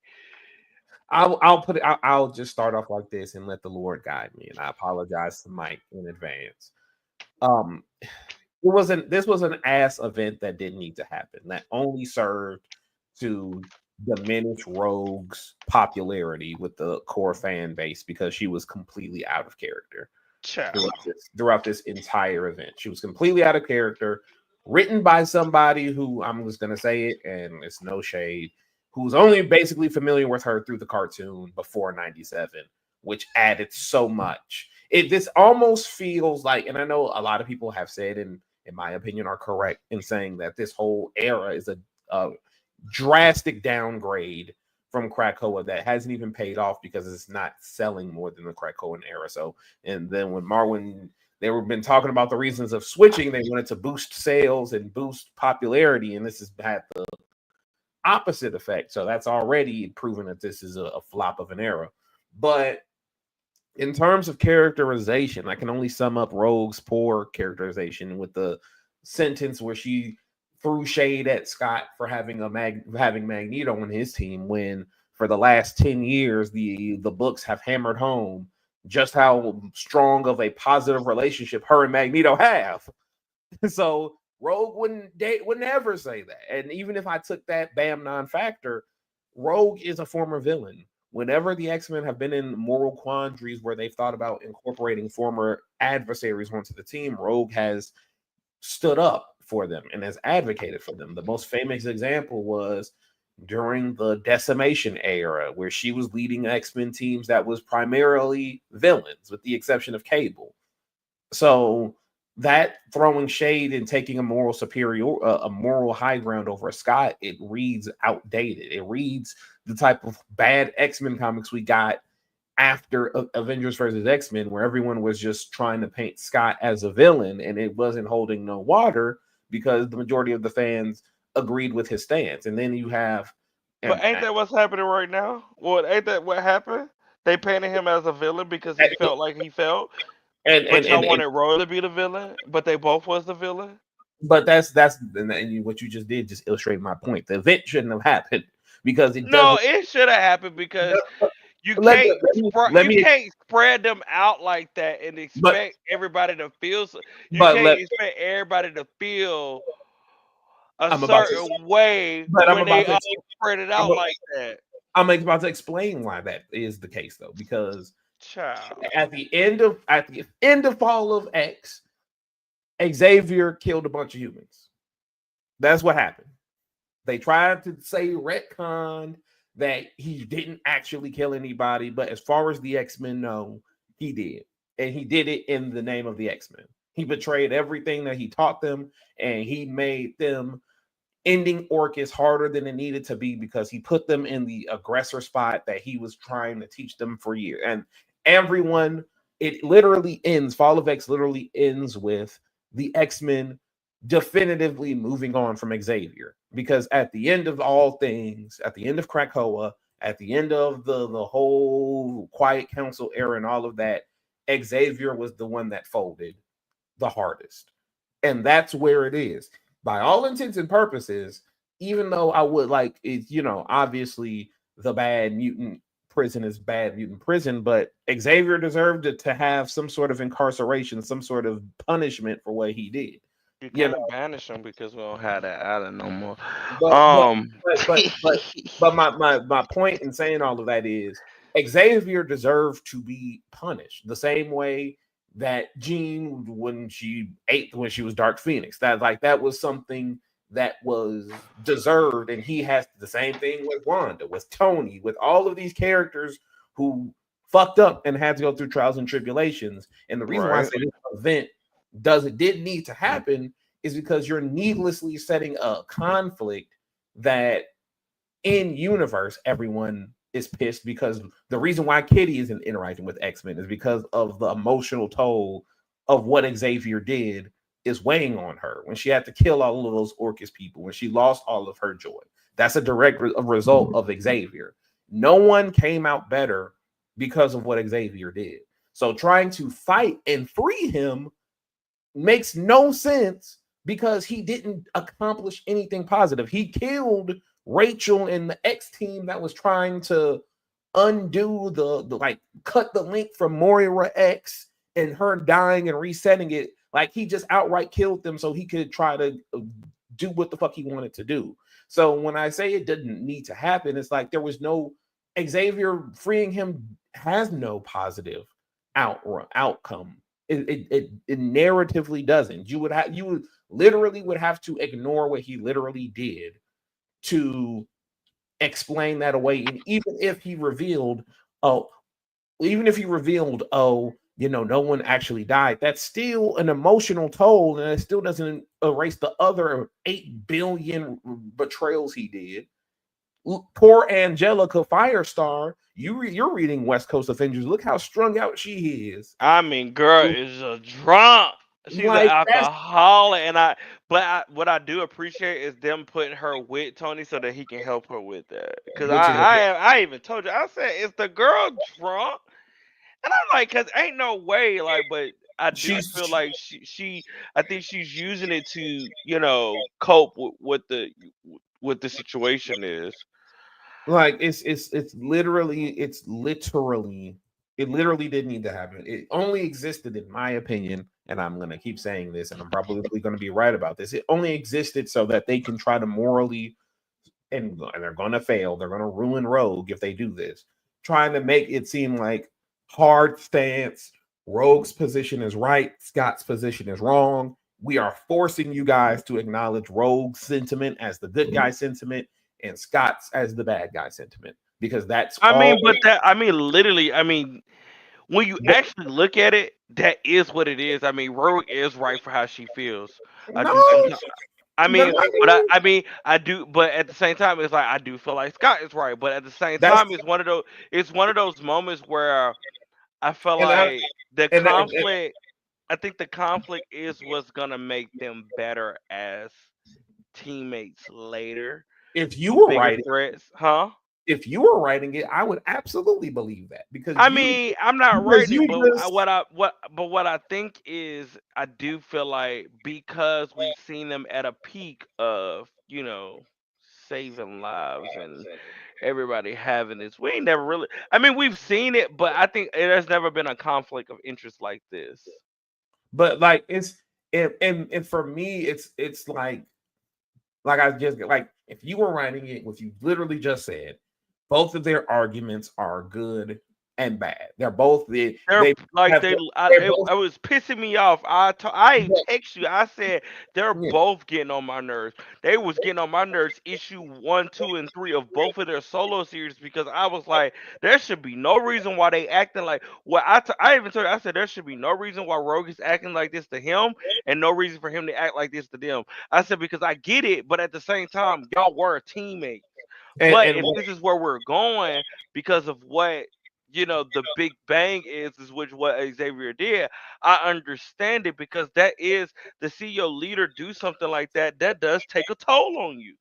I'll put it. I'll just start off like this and let the Lord guide me. And I apologize to Mike in advance. Um, this was an ass event that didn't need to happen. That only served to diminish Rogue's popularity with the core fan base because she was completely out of character child. throughout this entire event. She was completely out of character, written by somebody who I'm just gonna say it, and it's no shade, who's only basically familiar with her through the cartoon before '97, which added so much. This almost feels like, and I know a lot of people have said, and in my opinion, are correct in saying that this whole era is a drastic downgrade from Krakoa that hasn't even paid off because it's not selling more than the Krakoan era. So, and then when they were been talking about the reasons of switching, they wanted to boost sales and boost popularity, and this has had the opposite effect. So that's already proven that this is a flop of an era. But in terms of characterization, I can only sum up Rogue's poor characterization with the sentence where she threw shade at Scott for having having Magneto on his team when for the last 10 years the books have hammered home just how strong of a positive relationship her and Magneto have. So Rogue would never say that. And even if I took that bam non-factor, Rogue is a former villain. Whenever the X-Men have been in moral quandaries where they've thought about incorporating former adversaries onto the team, Rogue has stood up for them and has advocated for them. The most famous example was during the Decimation era, where she was leading X-Men teams that was primarily villains, with the exception of Cable. So that throwing shade and taking a moral a moral high ground over Scott, it reads outdated. It reads the type of bad X-Men comics we got after Avengers versus X-Men, where everyone was just trying to paint Scott as a villain and it wasn't holding no water because the majority of the fans agreed with his stance. And then you have, But ain't that what's happening right now? Well, ain't that what happened? They painted him as a villain because he felt like he felt. But y'all wanted Roy to be the villain, but they both was the villain. But and what you just did just illustrate my point. The event shouldn't have happened because it should have happened because you can't spread them out like that and expect everybody to feel. You can't expect everybody to feel a certain way when they all spread it out like that. I'm about to explain why that is the case, though, because at the end of Fall of X, Xavier killed a bunch of humans. That's what happened. They tried to say retcon that he didn't actually kill anybody, but as far as the X-Men know, he did. And he did it in the name of the X-Men. He betrayed everything that he taught them, and he made them ending Orchis harder than it needed to be because he put them in the aggressor spot that he was trying to teach them for years. And everyone, it literally ends, Fall of X literally ends with the X-Men definitively moving on from Xavier, because at the end of all things, at the end of Krakoa, at the end of the whole Quiet Council era and all of that, Xavier was the one that folded the hardest. And that's where it is. By all intents and purposes, even though I would like it, obviously the bad mutant prison is bad mutant prison, but Xavier deserved to have some sort of incarceration, some sort of punishment for what he did. You can't banish him because we don't have that island no more. But my point in saying all of that is Xavier deserved to be punished the same way that Jean when she was Dark Phoenix. That was something that was deserved, and he has the same thing with Wanda, with Tony, with all of these characters who fucked up and had to go through trials and tribulations. And the reason why I say this event didn't need to happen is because you're needlessly setting a conflict that in universe everyone is pissed, because the reason why Kitty isn't interacting with X-Men is because of the emotional toll of what Xavier did is weighing on her. When she had to kill all of those Orcus people, when she lost all of her joy, that's a direct result of Xavier. No one came out better because of what Xavier did. So trying to fight and free him makes no sense because he didn't accomplish anything positive. He killed Rachel and the X team that was trying to undo the like cut the link from Moira X and her dying and resetting it. Like he just outright killed them so he could try to do what the fuck he wanted to do. So when I say it didn't need to happen, it's like there was no Xavier freeing him has no positive outcome. It narratively doesn't. You would literally would have to ignore what he literally did to explain that away. And even if he revealed, no one actually died, that's still an emotional toll, and it still doesn't erase the other 8 billion betrayals he did. Poor Angelica Firestar, you're reading West Coast Avengers. Look how strung out she is. I mean, girl is a drunk. She's Like, an alcoholic, what I do appreciate is them putting her with Tony so that he can help her with that. Because I even told you, I said, is the girl drunk? And I'm like, cause ain't no way, like, but I do feel like I think she's using it to, cope with what the situation is. Like it literally didn't need to happen. It only existed, in my opinion, and I'm gonna keep saying this, and I'm probably gonna be right about this. It only existed so that they can try to morally, and they're gonna fail. They're gonna ruin Rogue if they do this, trying to make it seem like hard stance. Rogue's position is right. Scott's position is wrong. We are forcing you guys to acknowledge Rogue's sentiment as the good guy sentiment and Scott's as the bad guy sentiment, because that's literally, when you actually look at it, that is what it is. Rogue is right for how she feels. I do, but at the same time, it's like I do feel like Scott is right, but at the same time, it's one of those moments where I feel like the conflict. I think the conflict is what's gonna make them better as teammates later. If you were writing threats, if you were writing it, I would absolutely believe that, because I'm not writing, but what I think is I do feel like because we've seen them at a peak of saving lives and everybody having this, we ain't never really. We've seen it, but I think there's never been a conflict of interest like this. But like it's and for me, it's like I just like, if you were writing it, what you literally just said, both of their arguments are good and bad. They're both it was pissing me off. I text you. I said they're both getting on my nerves. They was getting on my nerves. Issue 1, 2, and 3 of both of their solo series, because I was like, there should be no reason why they acting like. Well, I even told you, I said there should be no reason why Rogue is acting like this to him, and no reason for him to act like this to them. I said, because I get it, but at the same time, y'all were teammates. But if this is where we're going because of what the Big Bang is what Xavier did, I understand it, because that is to see your leader do something like that. That does take a toll on you.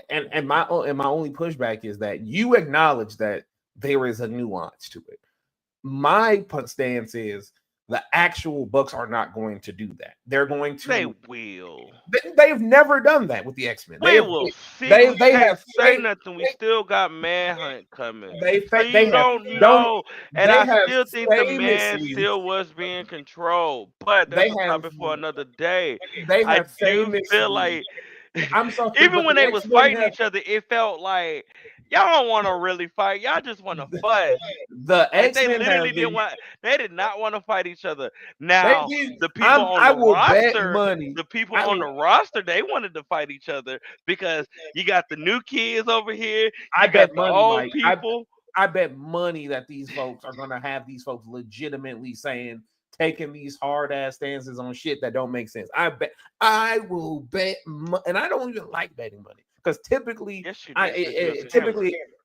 And my only pushback is that you acknowledge that there is a nuance to it. My stance is the actual books are not going to do that. They're going to. They will. They've never done that with the X-Men. They will see. They have say nothing. We still got Manhunt coming. They don't know, and I still think the man still was being controlled. But that's a topic for another day. I do feel like even when they was fighting each other, it felt like y'all don't want to really fight. Y'all just want to fuss. The X-Men they literally didn't want. They did not want to fight each other. Now the people on the roster, they wanted to fight each other, because you got the new kids over here. I bet money, old people. I bet money that these folks are gonna have these folks legitimately taking these hard ass stances on shit that don't make sense. I will bet, and I don't even like betting money, because typically,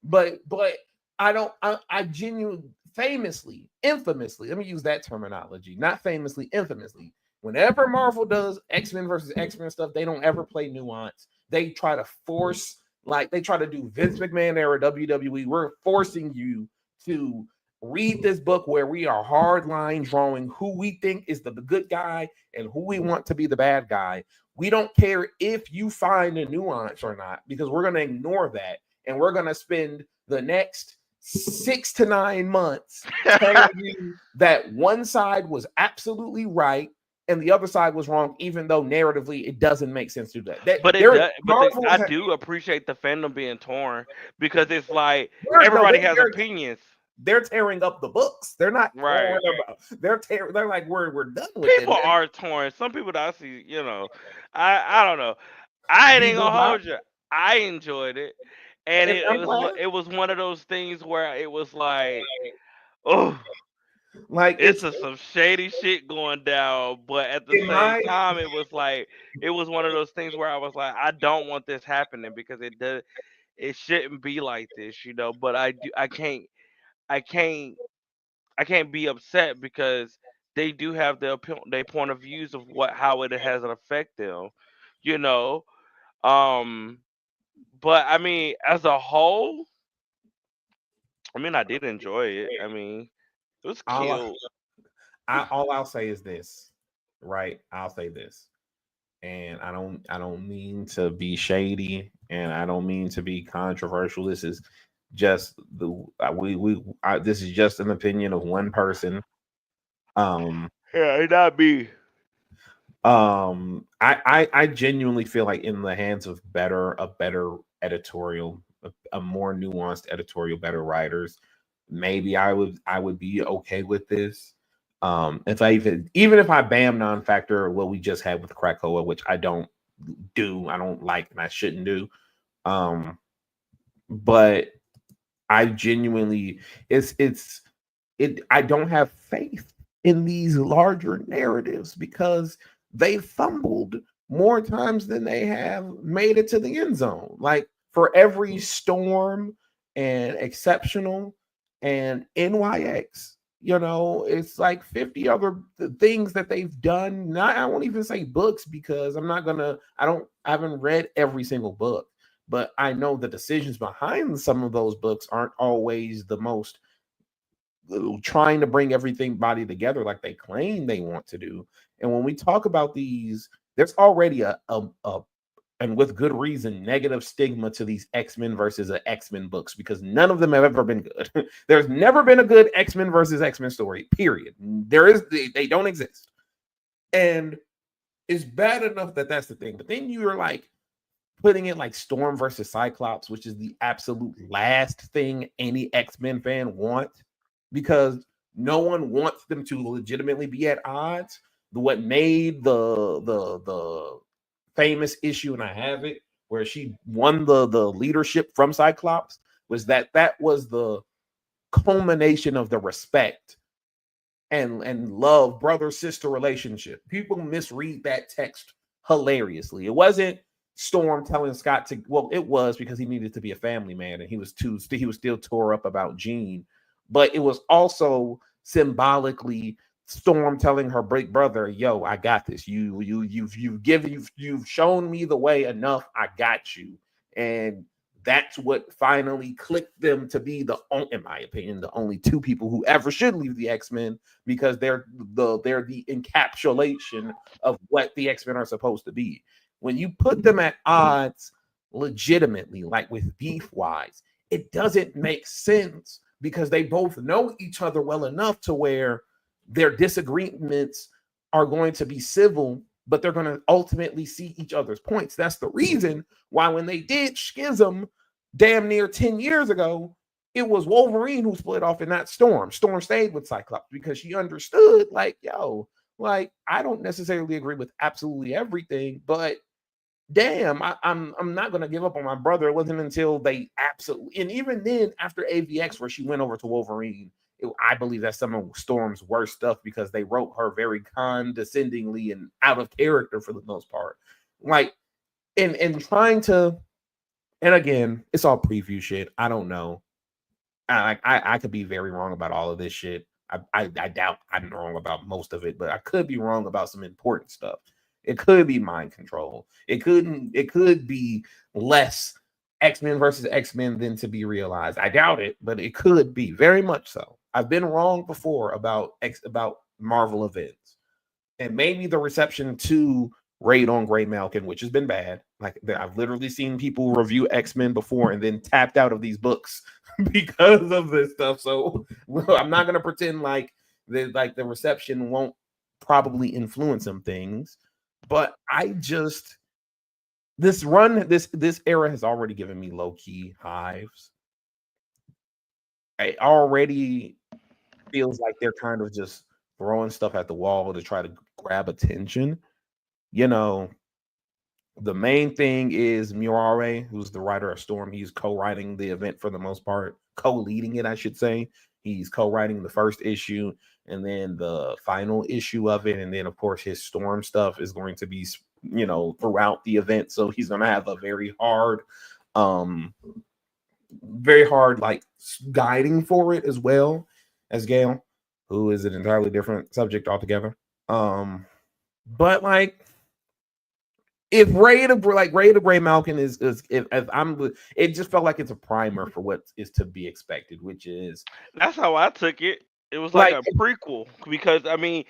but I don't. I genuinely, famously, infamously, let me use that terminology, not famously, infamously. Whenever Marvel does X-Men versus X-Men stuff, they don't ever play nuance. They try to force, like they try to do Vince McMahon era WWE. We're forcing you to read this book where we are hard line drawing who we think is the good guy and who we want to be the bad guy. We don't care if you find a nuance or not, because we're going to ignore that. And we're going to spend the next 6 to 9 months telling you that one side was absolutely right and the other side was wrong, even though narratively it doesn't make sense to do that. But I do appreciate the fandom being torn, because it's like everybody has opinions. They're tearing up the books. They're not right. They're like we're done with it. People are torn. Some people that I see, I don't know. I ain't gonna hold you. I enjoyed it, and it was one of those things where it was like, oh, like it's some shady shit going down, but at the same time, it was like it was one of those things where I was like, I don't want this happening, because it shouldn't be like this, But I can't be upset, because they do have their point of views of how it has an effect them, But I mean, as a whole, I did enjoy it. It was cute. All I'll say is this, right? I'll say this, and I don't mean to be shady, and I don't mean to be controversial. This is just this is just an opinion of one person. Yeah, not me. I genuinely feel like in the hands of a better editorial, a more nuanced editorial, better writers, maybe I would be okay with this. If I even if I bam non-factor what we just had with Krakoa, which I don't like, and I shouldn't do. But I genuinely I don't have faith in these larger narratives, because they fumbled more times than they have made it to the end zone. Like, for every Storm and Exceptional and NYX, it's like 50 other things that they've done. I won't even say books, because I haven't read every single book, but I know the decisions behind some of those books aren't always the most trying to bring everybody together like they claim they want to do. And when we talk about these, there's already a and with good reason, negative stigma to these X-Men versus X-Men books, because none of them have ever been good. There's never been a good X-Men versus X-Men story, period. They don't exist. And it's bad enough that that's the thing. But then you're like putting it like Storm versus Cyclops, which is the absolute last thing any X-Men fan wants, because no one wants them to legitimately be at odds. What made the famous issue, and I have it, where she won the leadership from Cyclops, was that was the culmination of the respect and love, brother-sister relationship. People misread that text hilariously. It wasn't Storm telling Scott it was, because he needed to be a family man, and he was still tore up about Jean, but it was also symbolically Storm telling her big brother, "Yo, I got this. You've shown me the way enough. I got you." And that's what finally clicked them to be in my opinion, the only two people who ever should leave the X-Men, because they're the encapsulation of what the X-Men are supposed to be. When you put them at odds legitimately, like with beef wise, it doesn't make sense, because they both know each other well enough to where their disagreements are going to be civil, but they're going to ultimately see each other's points. That's the reason why when they did Schism damn near 10 years ago, it was Wolverine who split off and not Storm. Storm stayed with Cyclops because she understood, like, yo, like, I don't necessarily agree with absolutely everything, but damn, I'm not going to give up on my brother. It wasn't until they absolutely, and even then after AVX, where she went over to Wolverine, I believe that's some of Storm's worst stuff, because they wrote her very condescendingly and out of character for the most part. Like, and trying to, and again, it's all preview shit. I don't know. I could be very wrong about all of this shit. I doubt I'm wrong about most of it, but I could be wrong about some important stuff. It could be mind control. It could be less X-Men versus X-Men than to be realized. I doubt it, but it could be very much so. I've been wrong before about Marvel events, and maybe the reception to Raid on Graymalkin, which has been bad. Like I've literally seen people review X-Men before and then tapped out of these books because of this stuff. So I'm not gonna pretend like the reception won't probably influence some things, but this era has already given me low-key hives. It already feels like they're kind of just throwing stuff at the wall to try to grab attention. You know, the main thing is Murare, who's the writer of Storm. He's co-writing the event for the most part, co-leading it, I should say. He's co-writing the first issue and then the final issue of it. And then, of course, his Storm stuff is going to be, throughout the event. So he's going to have a very hard like guiding for it, as well as Gail, who is an entirely different subject altogether. But like, if Raid of Graymalkin is if I'm, it just felt like it's a primer for what is to be expected, which is That's how I took it. It was like a prequel because I mean,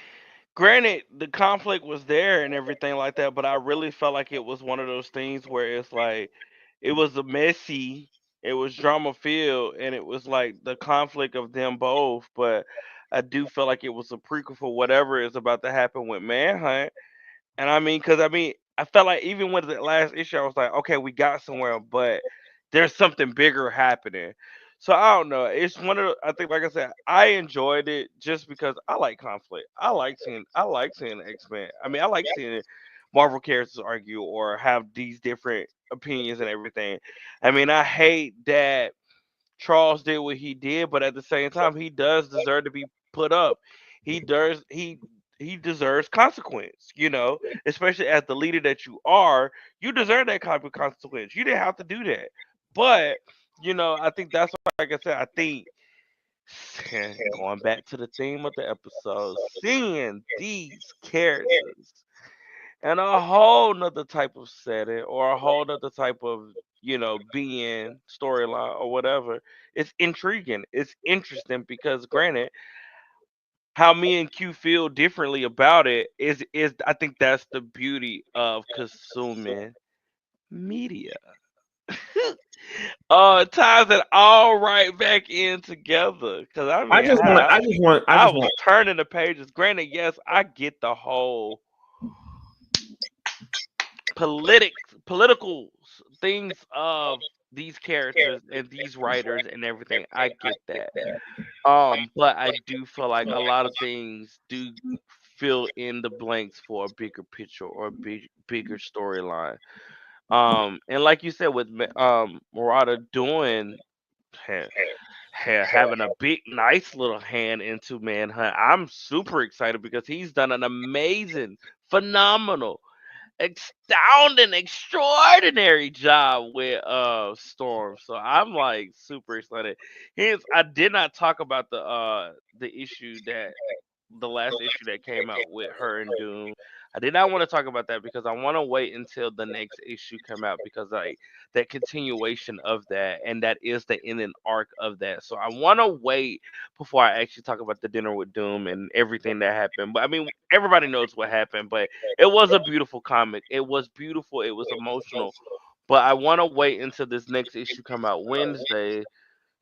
granted, the conflict was there and everything like that, but I really felt like it was one of those things where it's like it was a messy, it was drama filled, and it was like the conflict of them both. But I do feel like it was a prequel for whatever is about to happen with Manhunt. And I mean, because I mean, I felt like even with the last issue, I was like, okay, we got somewhere, but there's something bigger happening. So I don't know. It's one of I think, like I said, I enjoyed it just because I like conflict. I like seeing X Men. I mean, I like seeing Marvel characters argue or have these different opinions and everything. I mean, I hate that Charles did what he did, but at the same time, he does deserve to be put up. He does he deserves consequence, especially as the leader that you are, you deserve that kind of consequence. You didn't have to do that. But, I think that's what, like I said, I think going back to the theme of the episode, seeing these characters in a whole nother type of setting or a whole nother type of being storyline or whatever, it's intriguing, it's interesting because granted how me and Q feel differently about it is I think that's the beauty of consuming media. It ties it all right back in together. Cause I I mean, just want I was turning the pages. Granted, yes, I get the whole political things of these characters and these writers and everything. I get that. But I do feel like a lot of things do fill in the blanks for a bigger picture or a bigger storyline. And like you said, with Murata doing ha- having a big, nice little hand into Manhunt, I'm super excited because he's done an amazing, phenomenal, astounding, extraordinary job with Storm. So I'm like super excited. Hence, I did not talk about the issue that the last issue that came out with her and Doom. I did not want to talk about that because I want to wait until the next issue come out because like that continuation of that and that is the ending arc of that. So I want to wait before I actually talk about the dinner with Doom and everything that happened. But I mean, everybody knows what happened, but it was a beautiful comic. It was beautiful. It was emotional. But I want to wait until this next issue come out Wednesday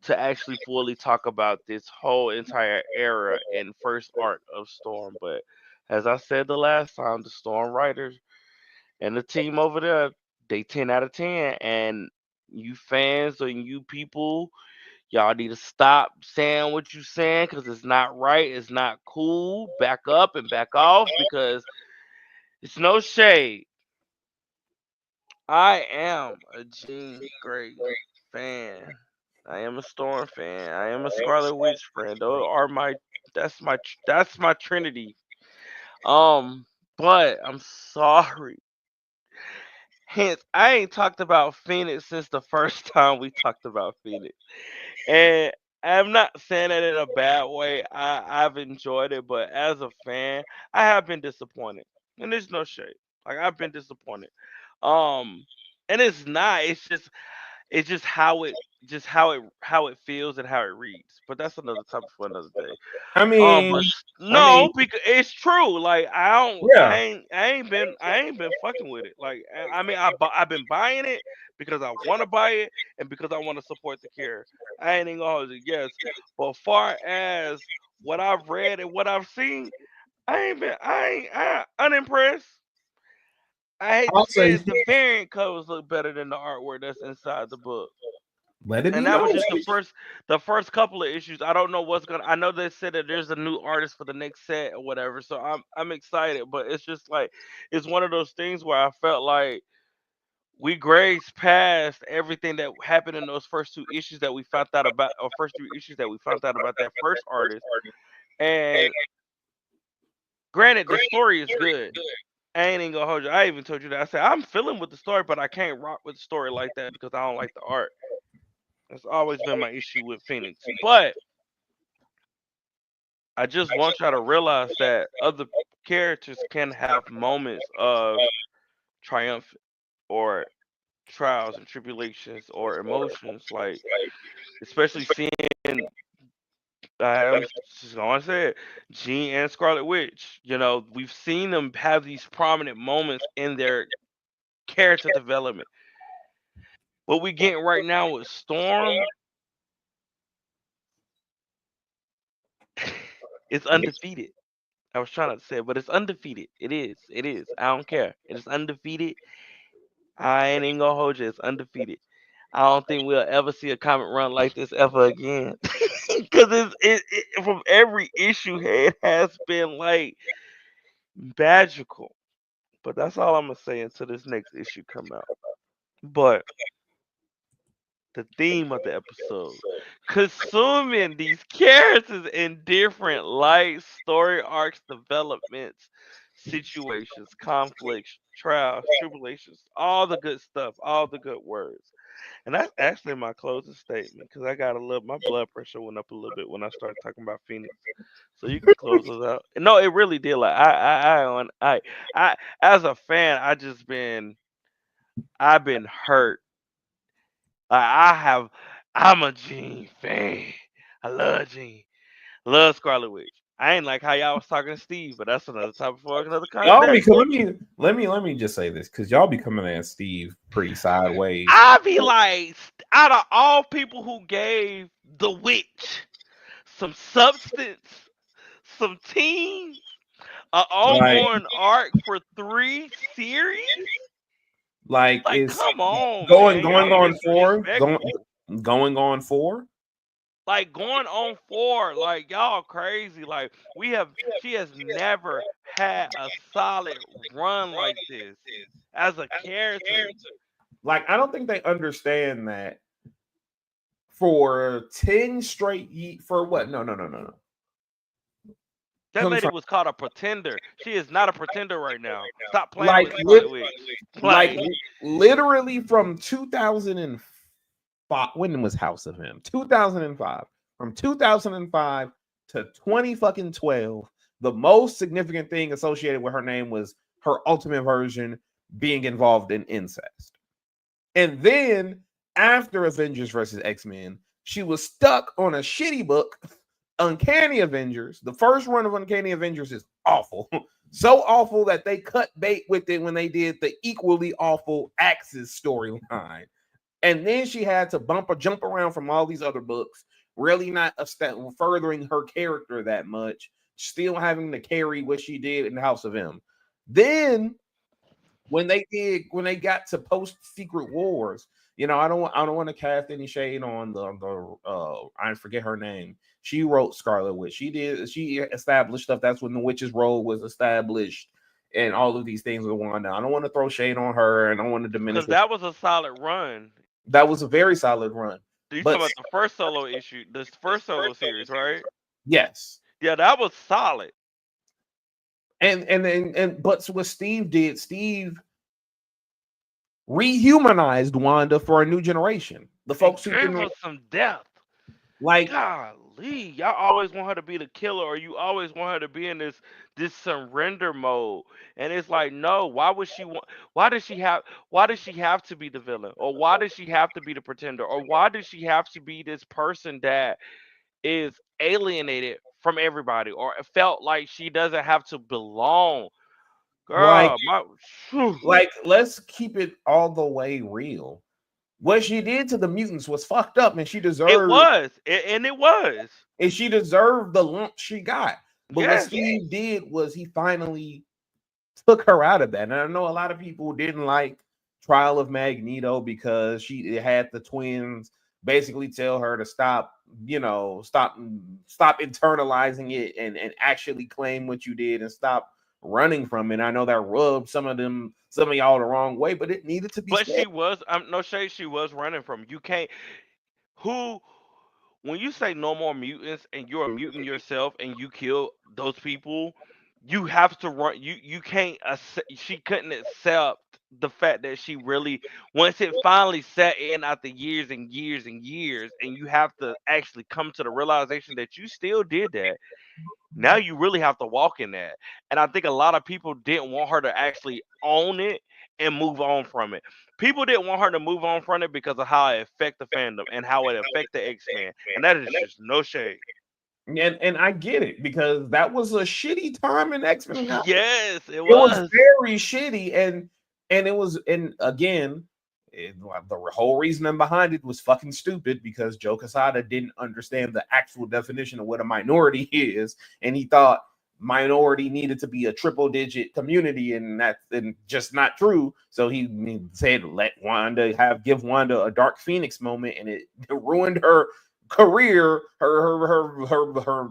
to actually fully talk about this whole entire era and first arc of Storm. But as I said the last time, the Storm writers and the team over there, they 10 out of 10. And you fans and you people, y'all need to stop saying what you saying because it's not right. It's not cool. Back up and back off because it's no shade. I am a Jean Grey fan. I am a Storm fan. I am a Scarlet Witch fan. Those are my that's my trinity. Um, but I'm sorry. Hence, I ain't talked about Phoenix since the first time we talked about Phoenix. And I'm not saying it in a bad way. I've enjoyed it, but as a fan, I have been disappointed. And there's no shade. Like I've been disappointed. Um, and it's not. It's just how it feels and how it reads. But that's another topic for another day. I But mean, no, because it's true. Like yeah. I ain't been fucking with it. Like I mean, I've been buying it because I want to buy it and because I want to support the care. I ain't even gonna hold it. Yes, but far as what I've read and what I've seen, I unimpressed. I hate to I'll say say, it, the variant covers look better than the artwork that's inside the book. let it And be that was known. just the first couple of issues. I don't know what's gonna. I know they said that there's a new artist for the next set or whatever, so I'm excited. But it's just like it's one of those things where I felt like we grazed past everything that happened in those first two issues that we found out about, or first three issues that we found out about that first artist. And granted, the story is good. I ain't even gonna hold you. I even told you that. I said I'm feeling with the story, but I can't rock with the story like that because I don't like the art. That's always been my issue with Phoenix. But I just want y'all to realize that other characters can have moments of triumph or trials and tribulations or emotions, like especially seeing I'm just gonna say it, Jean and Scarlet Witch. We've seen them have these prominent moments in their character development. What we getting right now with Storm is undefeated. I was trying to say it, but it's undefeated. It is. It is. I don't care. It is undefeated. I ain't even gonna hold you. It's undefeated. I don't think we'll ever see a comic run like this ever again. Because from every issue, it has been like magical. But that's all I'm gonna say until this next issue come out. But the theme of the episode, consuming these characters in different lights, story arcs, developments, situations, conflicts, trials, tribulations, all the good stuff, all the good words. And that's actually my closing statement because I got a little, my blood pressure went up a little bit when I started talking about Phoenix. So you can close us out. No, it really did. Like I, as a fan, I've been hurt. I'm a Jean fan. I love Jean. Love Scarlet Witch. I ain't like how y'all was talking to Steve, but that's another topic for another Y'all day. let me just say this because y'all be coming at Steve pretty sideways. I be like, out of all people who gave the witch some substance, some team, an Like, ongoing arc for 3 series, like like it's come on, going man, going y'all on four, disrespectful. going on four. Like going on 4, like y'all crazy. Like she has never had a solid run like this as a character. Like, I don't think they understand that for 10 straight for what? No. That Come lady from, was called a pretender. She is not a pretender right now. Stop playing like with Scarlet Witch. like literally from 2005. When was House of M? 2005. From 2005 to 20 fucking 12, the most significant thing associated with her name was her ultimate version being involved in incest. And then after Avengers versus X-Men, she was stuck on a shitty book, Uncanny Avengers. The first run of Uncanny Avengers is awful. So awful that they cut bait with it when they did the equally awful Axis storyline. And then she had to jump around from all these other books, really not furthering her character that much, still having to carry what she did in House of M. Then when they got to post Secret Wars, I don't want to cast any shade on the I forget her name. She wrote Scarlet Witch. She established stuff. That's when the witch's role was established, and all of these things were going down. I don't want to throw shade on her, and I don't want to diminish. Because that was a solid run. That was a very solid run. You But talking about the first solo issue, this first solo series, right? yes, Yeah, that was solid. but what Steve did, Steve rehumanized Wanda for a new generation. The folks who Gave can her some depth. Like, golly, y'all always want her to be the killer, or you always want her to be in this surrender mode. And it's like, no, why would she want? Why does she have to be the villain, or why does she have to be the pretender, or why does she have to be this person that is alienated from everybody, or felt like she doesn't have to belong? like, Girl, my phew, let's keep it all the way real. What she did to the mutants was fucked up, and it was, and it was, she deserved the lump she got. But what yes. Steve did was he finally took her out of that. And I know a lot of people didn't like Trial of Magneto because she had the twins basically tell her to stop, stop internalizing it and actually claim what you did and stop running from it. I know that rubbed some of y'all the wrong way, but it needed to be But said. she was, no shade, she was running from. You can't. Who When you say no more mutants and you're a mutant yourself and you kill those people, you have to run. You can't. She couldn't accept the fact that she really, once it finally set in after years and years and years, and you have to actually come to the realization that you still did that. Now you really have to walk in that. And I think a lot of people didn't want her to actually own it and move on from it. People didn't want her to move on from it because of how it affect the fandom and how it affect the X-Men. And that is just no shade. And I get it because that was a shitty time in X-Men. Yes, it It was was. very shitty, and it was, and again, the whole reasoning behind it was fucking stupid because Joe Quesada didn't understand the actual definition of what a minority is, and he thought minority needed to be a triple digit community, and that's just not true. So he said, give Wanda a Dark Phoenix moment, and it ruined her career, her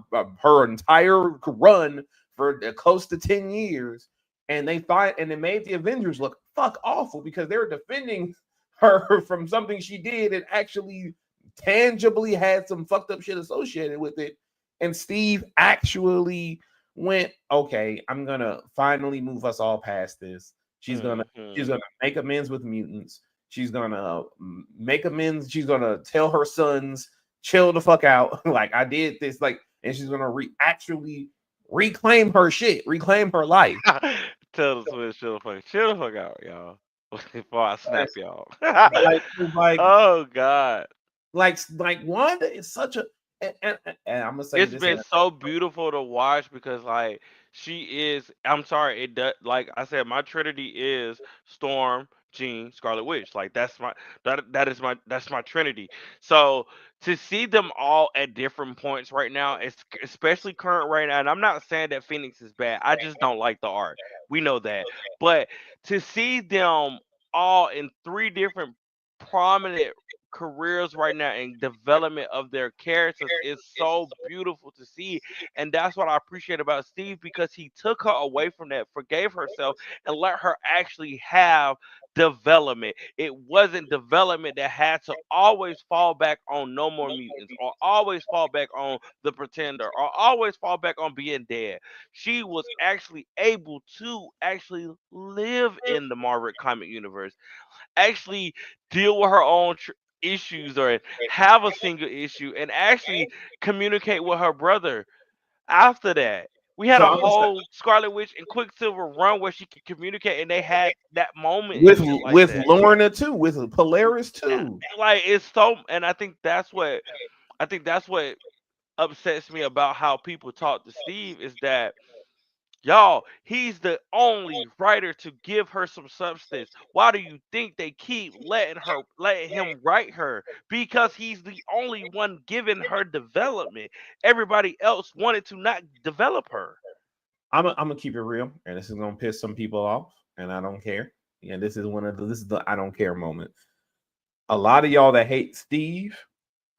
entire run for close to 10 years. And they fight, and it made the Avengers look fuck awful because they were defending her from something she did and actually tangibly had some fucked up shit associated with it. And Steve actually went, okay, I'm gonna finally move us all past this. She's gonna make amends with mutants. She's gonna make amends. She's gonna tell her sons, chill the fuck out. Like, I did this, like, and she's gonna actually reclaim her shit, reclaim her life. Tell the Switch, chill the fuck out, y'all. Before I snap y'all. like, Oh God. like Wanda is such a, and I'm gonna say It's this. been so beautiful to watch because like she is, I'm sorry, it does, like I said, my trinity is Storm, Jean, Scarlet Witch. Like that's my trinity. So to see them all at different points right now, especially current right now, and I'm not saying that Phoenix is bad. I just don't like the art. We know that. But to see them all in three different prominent careers right now and development of their characters is so beautiful to see. And that's what I appreciate about Steve, because he took her away from that, forgave herself, and let her actually have development. It wasn't development that had to always fall back on no more mutants, or always fall back on the pretender, or always fall back on being dead. She was actually able to actually live in the Marvel comic universe, actually deal with her own issues, or have a single issue, and actually communicate with her brother after that. We had So a I'm gonna say, whole Scarlet Witch and Quicksilver run where she could communicate, and they had that moment and with shit like with that. Lorna too, with Polaris And, too. like, it's so, and I think that's what upsets me about how people talk to Steve, is that, y'all, he's the only writer to give her some substance. Why do you think they keep letting him write her? Because he's the only one giving her development. Everybody else wanted to not develop her. I'm gonna keep it real, and this is gonna piss some people off, and I don't care. And this is the I don't care moment. A lot of y'all that hate Steve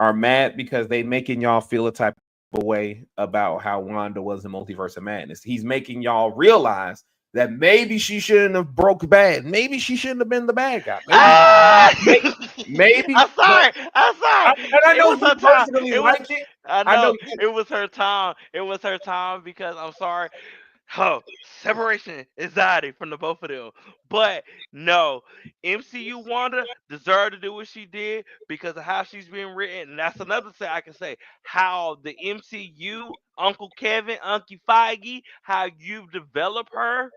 are mad because they making y'all feel a type of way about how Wanda was in Multiverse of Madness. He's making y'all realize that maybe she shouldn't have broke bad. Maybe she shouldn't have been the bad guy. Maybe. I'm sorry. I'm sorry. And I It know was you her time. personally It was. liked it. I I know know you. it was her time. It was her time, because I'm sorry. separation anxiety from the both of them. But no, MCU Wanda deserved to do what she did because of how she's being written. And that's another thing I can say. How the MCU, Uncle Kevin, Uncle Feige, how you've developed her.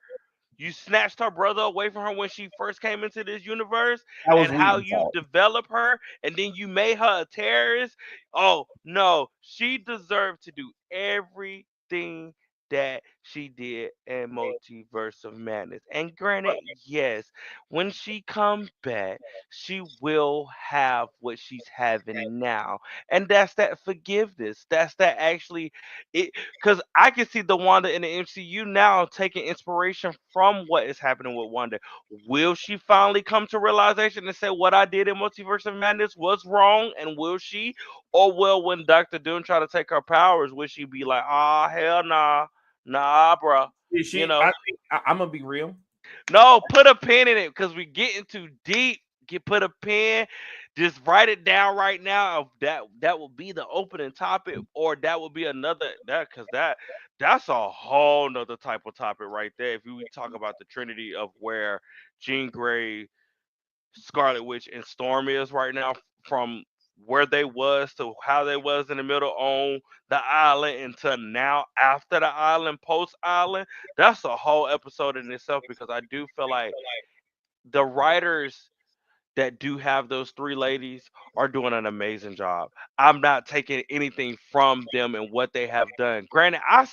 You snatched her brother away from her when she first came into this universe, That was and how Whedon's you fault. develop her, and then you made her a terrorist. Oh no, she deserved to do everything that she did in Multiverse of Madness. And granted, yes, when she comes back, she will have what she's having now, and that's that forgiveness. That's that actually it because I can see the Wanda in the MCU now taking inspiration from what is happening with Wanda. Will she finally come to realization and say what I did in Multiverse of Madness was wrong? And will she? Or will when Doctor Doom try to take her powers, will she be like, ah, hell nah, nah, bruh. You know, I think I'm gonna be real. no, put a pin in it because we getting too deep. Put a pin. Just write it down right now. Of that will be the opening topic, or that will be another that because that's a whole nother type of topic right there. If we talk about the Trinity of where Jean Grey, Scarlet Witch, and Storm is right now, from where they was to how they was in the middle on the island until now after the island, post island. That's a whole episode in itself because I do feel like the writers that do have those three ladies are doing an amazing job. I'm not taking anything from them and what they have done. Granted, I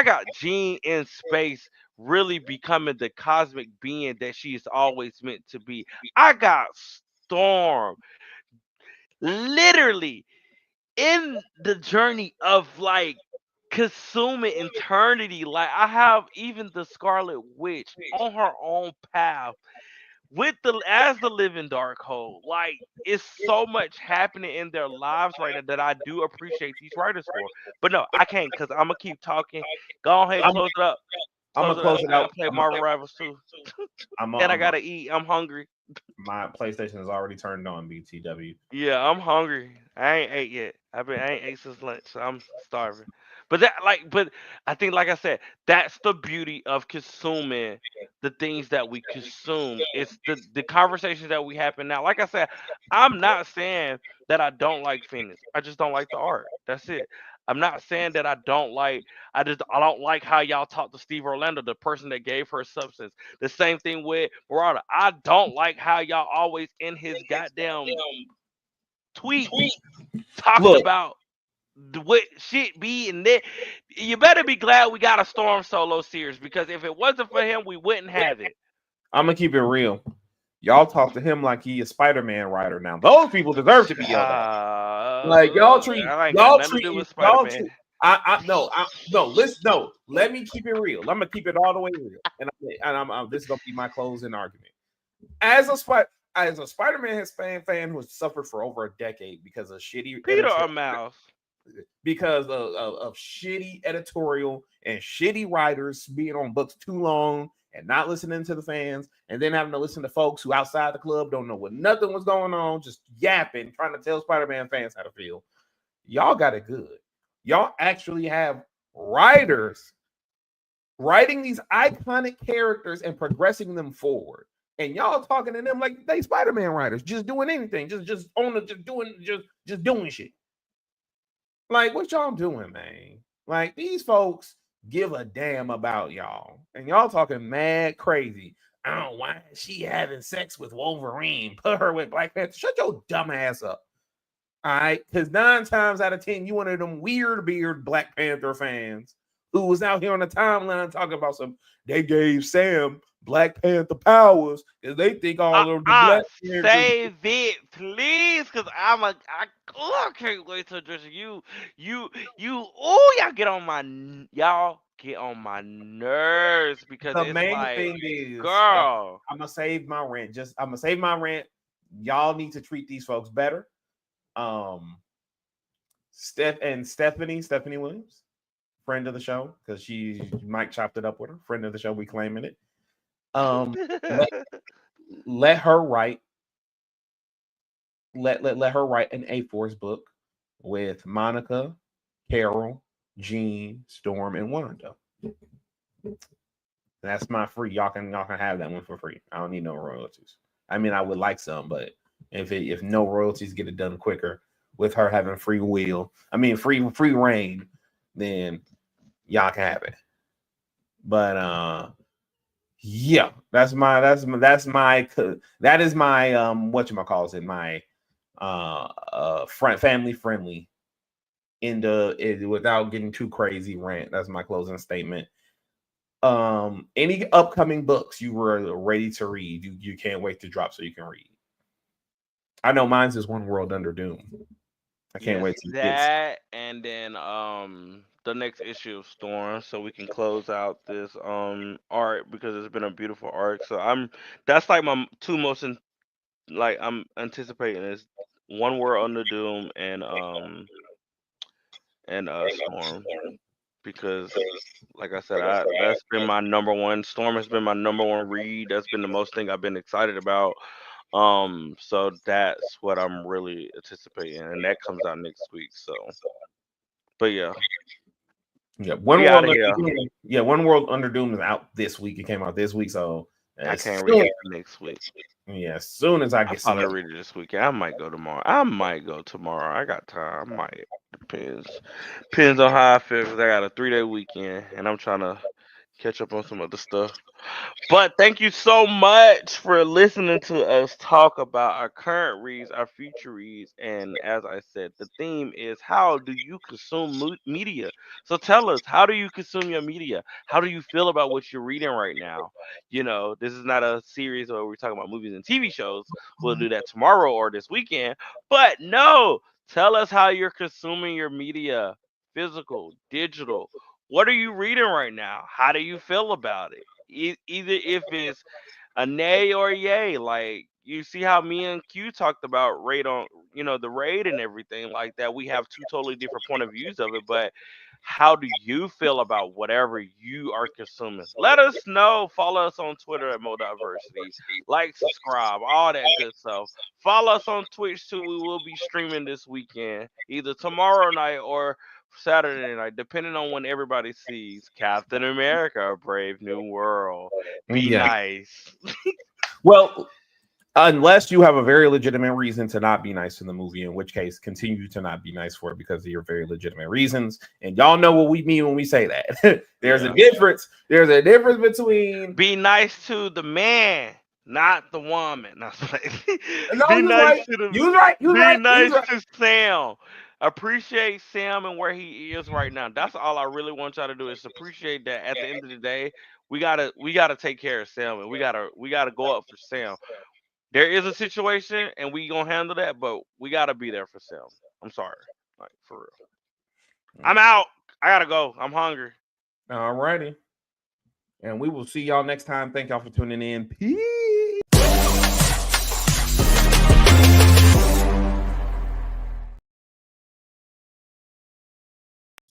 got Jean in space really becoming the cosmic being that she is always meant to be. I got Storm literally in the journey of like consuming eternity. Like I have even the Scarlet Witch on her own path with the as the living Darkhold. Like it's so much happening in their lives right now that I do appreciate these writers for. But no, I can't because I'm gonna keep talking. Go ahead, I'm, close it up. I'm Close gonna it up. close I it gotta out. play Marvel Rivals too. I'm, And I I'm, gotta eat. I'm hungry. my PlayStation is already turned on. BTW. Yeah, I'm hungry. I ain't ate yet. I ain't ate since lunch, so I'm starving. But I think like I said, that's the beauty of consuming the things that we consume. It's the conversations that we happen now. Like I said, I'm not saying that I don't like Phoenix. I just don't like the art. That's it. I'm not saying that I don't like how y'all talk to Steve Orlando, the person that gave her substance. The same thing with Murata. I don't like how y'all always in his goddamn tweets talking Look, about what shit be in there. You better be glad we got a Storm solo series because if it wasn't for him, we wouldn't have it. I'm gonna keep it real. Y'all talk to him like he a Spider-Man writer now. Those people deserve to be yelled at. Like I ain't got nothing to do with Spider y'all Man. treat. No. Listen, no. Let me keep it real. I'm gonna keep it all the way real. And this is gonna be my closing argument. As a Spider-Man fan who has suffered for over a decade because of shitty Peter or Mouse. because of shitty editorial and shitty writers being on books too long and not listening to the fans, and then having to listen to folks who outside the club don't know what nothing was going on, just yapping, trying to tell Spider-Man fans how to feel. Y'all got it good. Y'all actually have writers writing these iconic characters and progressing them forward. And y'all talking to them like they Spider-Man writers, just doing anything, just doing shit. Like, what y'all doing, man? Like, these folks give a damn about y'all. And y'all talking mad crazy. Oh, why is she having sex with Wolverine? Put her with Black Panther. Shut your dumb ass up. All right. Because 9 times out of 10, you one of them weird beard Black Panther fans who was out here on the timeline talking about they gave Sam Black Panther powers because they think all of the Black Panthers. Save it, please, because I can't wait to address you. Y'all get on my nerves because The it's main like, thing is, girl. I'm gonna save my rent. I'm gonna save my rent. Y'all need to treat these folks better. Stephanie Williams, friend of the show, because Mike chopped it up with her. Friend of the show, we claiming it. Let her write. Let her write an A-Force book with Monica, Carol, Jean, Storm, and Wanda. That's my free. Y'all can have that one for free. I don't need no royalties. I mean, I would like some, but if no royalties, get it done quicker with her having free reign, then y'all can have it. But yeah, that is my whatchamacallit, my family friendly without getting too crazy rant. That's my closing statement. Any upcoming books you were ready to read, you can't wait to drop so you can read? I know mine's is One World Under Doom. I can't wait to that, and then the next issue of Storm, so we can close out this arc, because it's been a beautiful arc. So that's like my two most I'm anticipating is One World Under Doom and Storm, because like I said, that's been my number one. Storm has been my number one read. That's been the most thing I've been excited about. So that's what I'm really anticipating, and that comes out next week. So, but yeah, One we out World of here. Under Doom. Yeah, One World Under Doom is out this week. It came out this week, so I can't read it next week. Yeah, as soon as I I'll get probably read it this weekend. I might go tomorrow. I got time. I might. Depends on how I feel, because I got a 3-day weekend, and I'm trying to catch up on some other stuff. But thank you so much for listening to us talk about our current reads, our future reads, and as I said, the theme is, how do you consume media? So tell us, how do you consume your media? How do you feel about what you're reading right now? This is not a series where we're talking about movies and TV shows. We'll do that tomorrow or this weekend. But no, tell us how you're consuming your media, physical, digital. What are you reading right now? How do you feel about it? Either if it's a nay or a yay. Like, you see how me and Q talked about raid on, the raid and everything like that. We have two totally different point of views of it, but how do you feel about whatever you are consuming? Let us know. Follow us on Twitter at Modiversity. Like, subscribe, all that good stuff. Follow us on Twitch too. We will be streaming this weekend, either tomorrow night or Saturday night, depending on when everybody sees Captain America: A Brave New World. Be nice. Well, unless you have a very legitimate reason to not be nice to the movie, in which case continue to not be nice for it because of your very legitimate reasons. And y'all know what we mean when we say that. There's a difference. There's a difference between be nice to the man, not the woman. No, be nice to the you right. be nice to Sam. Appreciate Sam and where he is right now. That's all I really want y'all to do, is appreciate that. At the end of the day, we gotta take care of Sam, and we gotta go up for Sam. There is a situation, and we gonna handle that, but we gotta be there for Sam. I'm sorry, like, for real. I'm out. I gotta go. I'm hungry. All righty. And we will see y'all next time. Thank y'all for tuning in. Peace.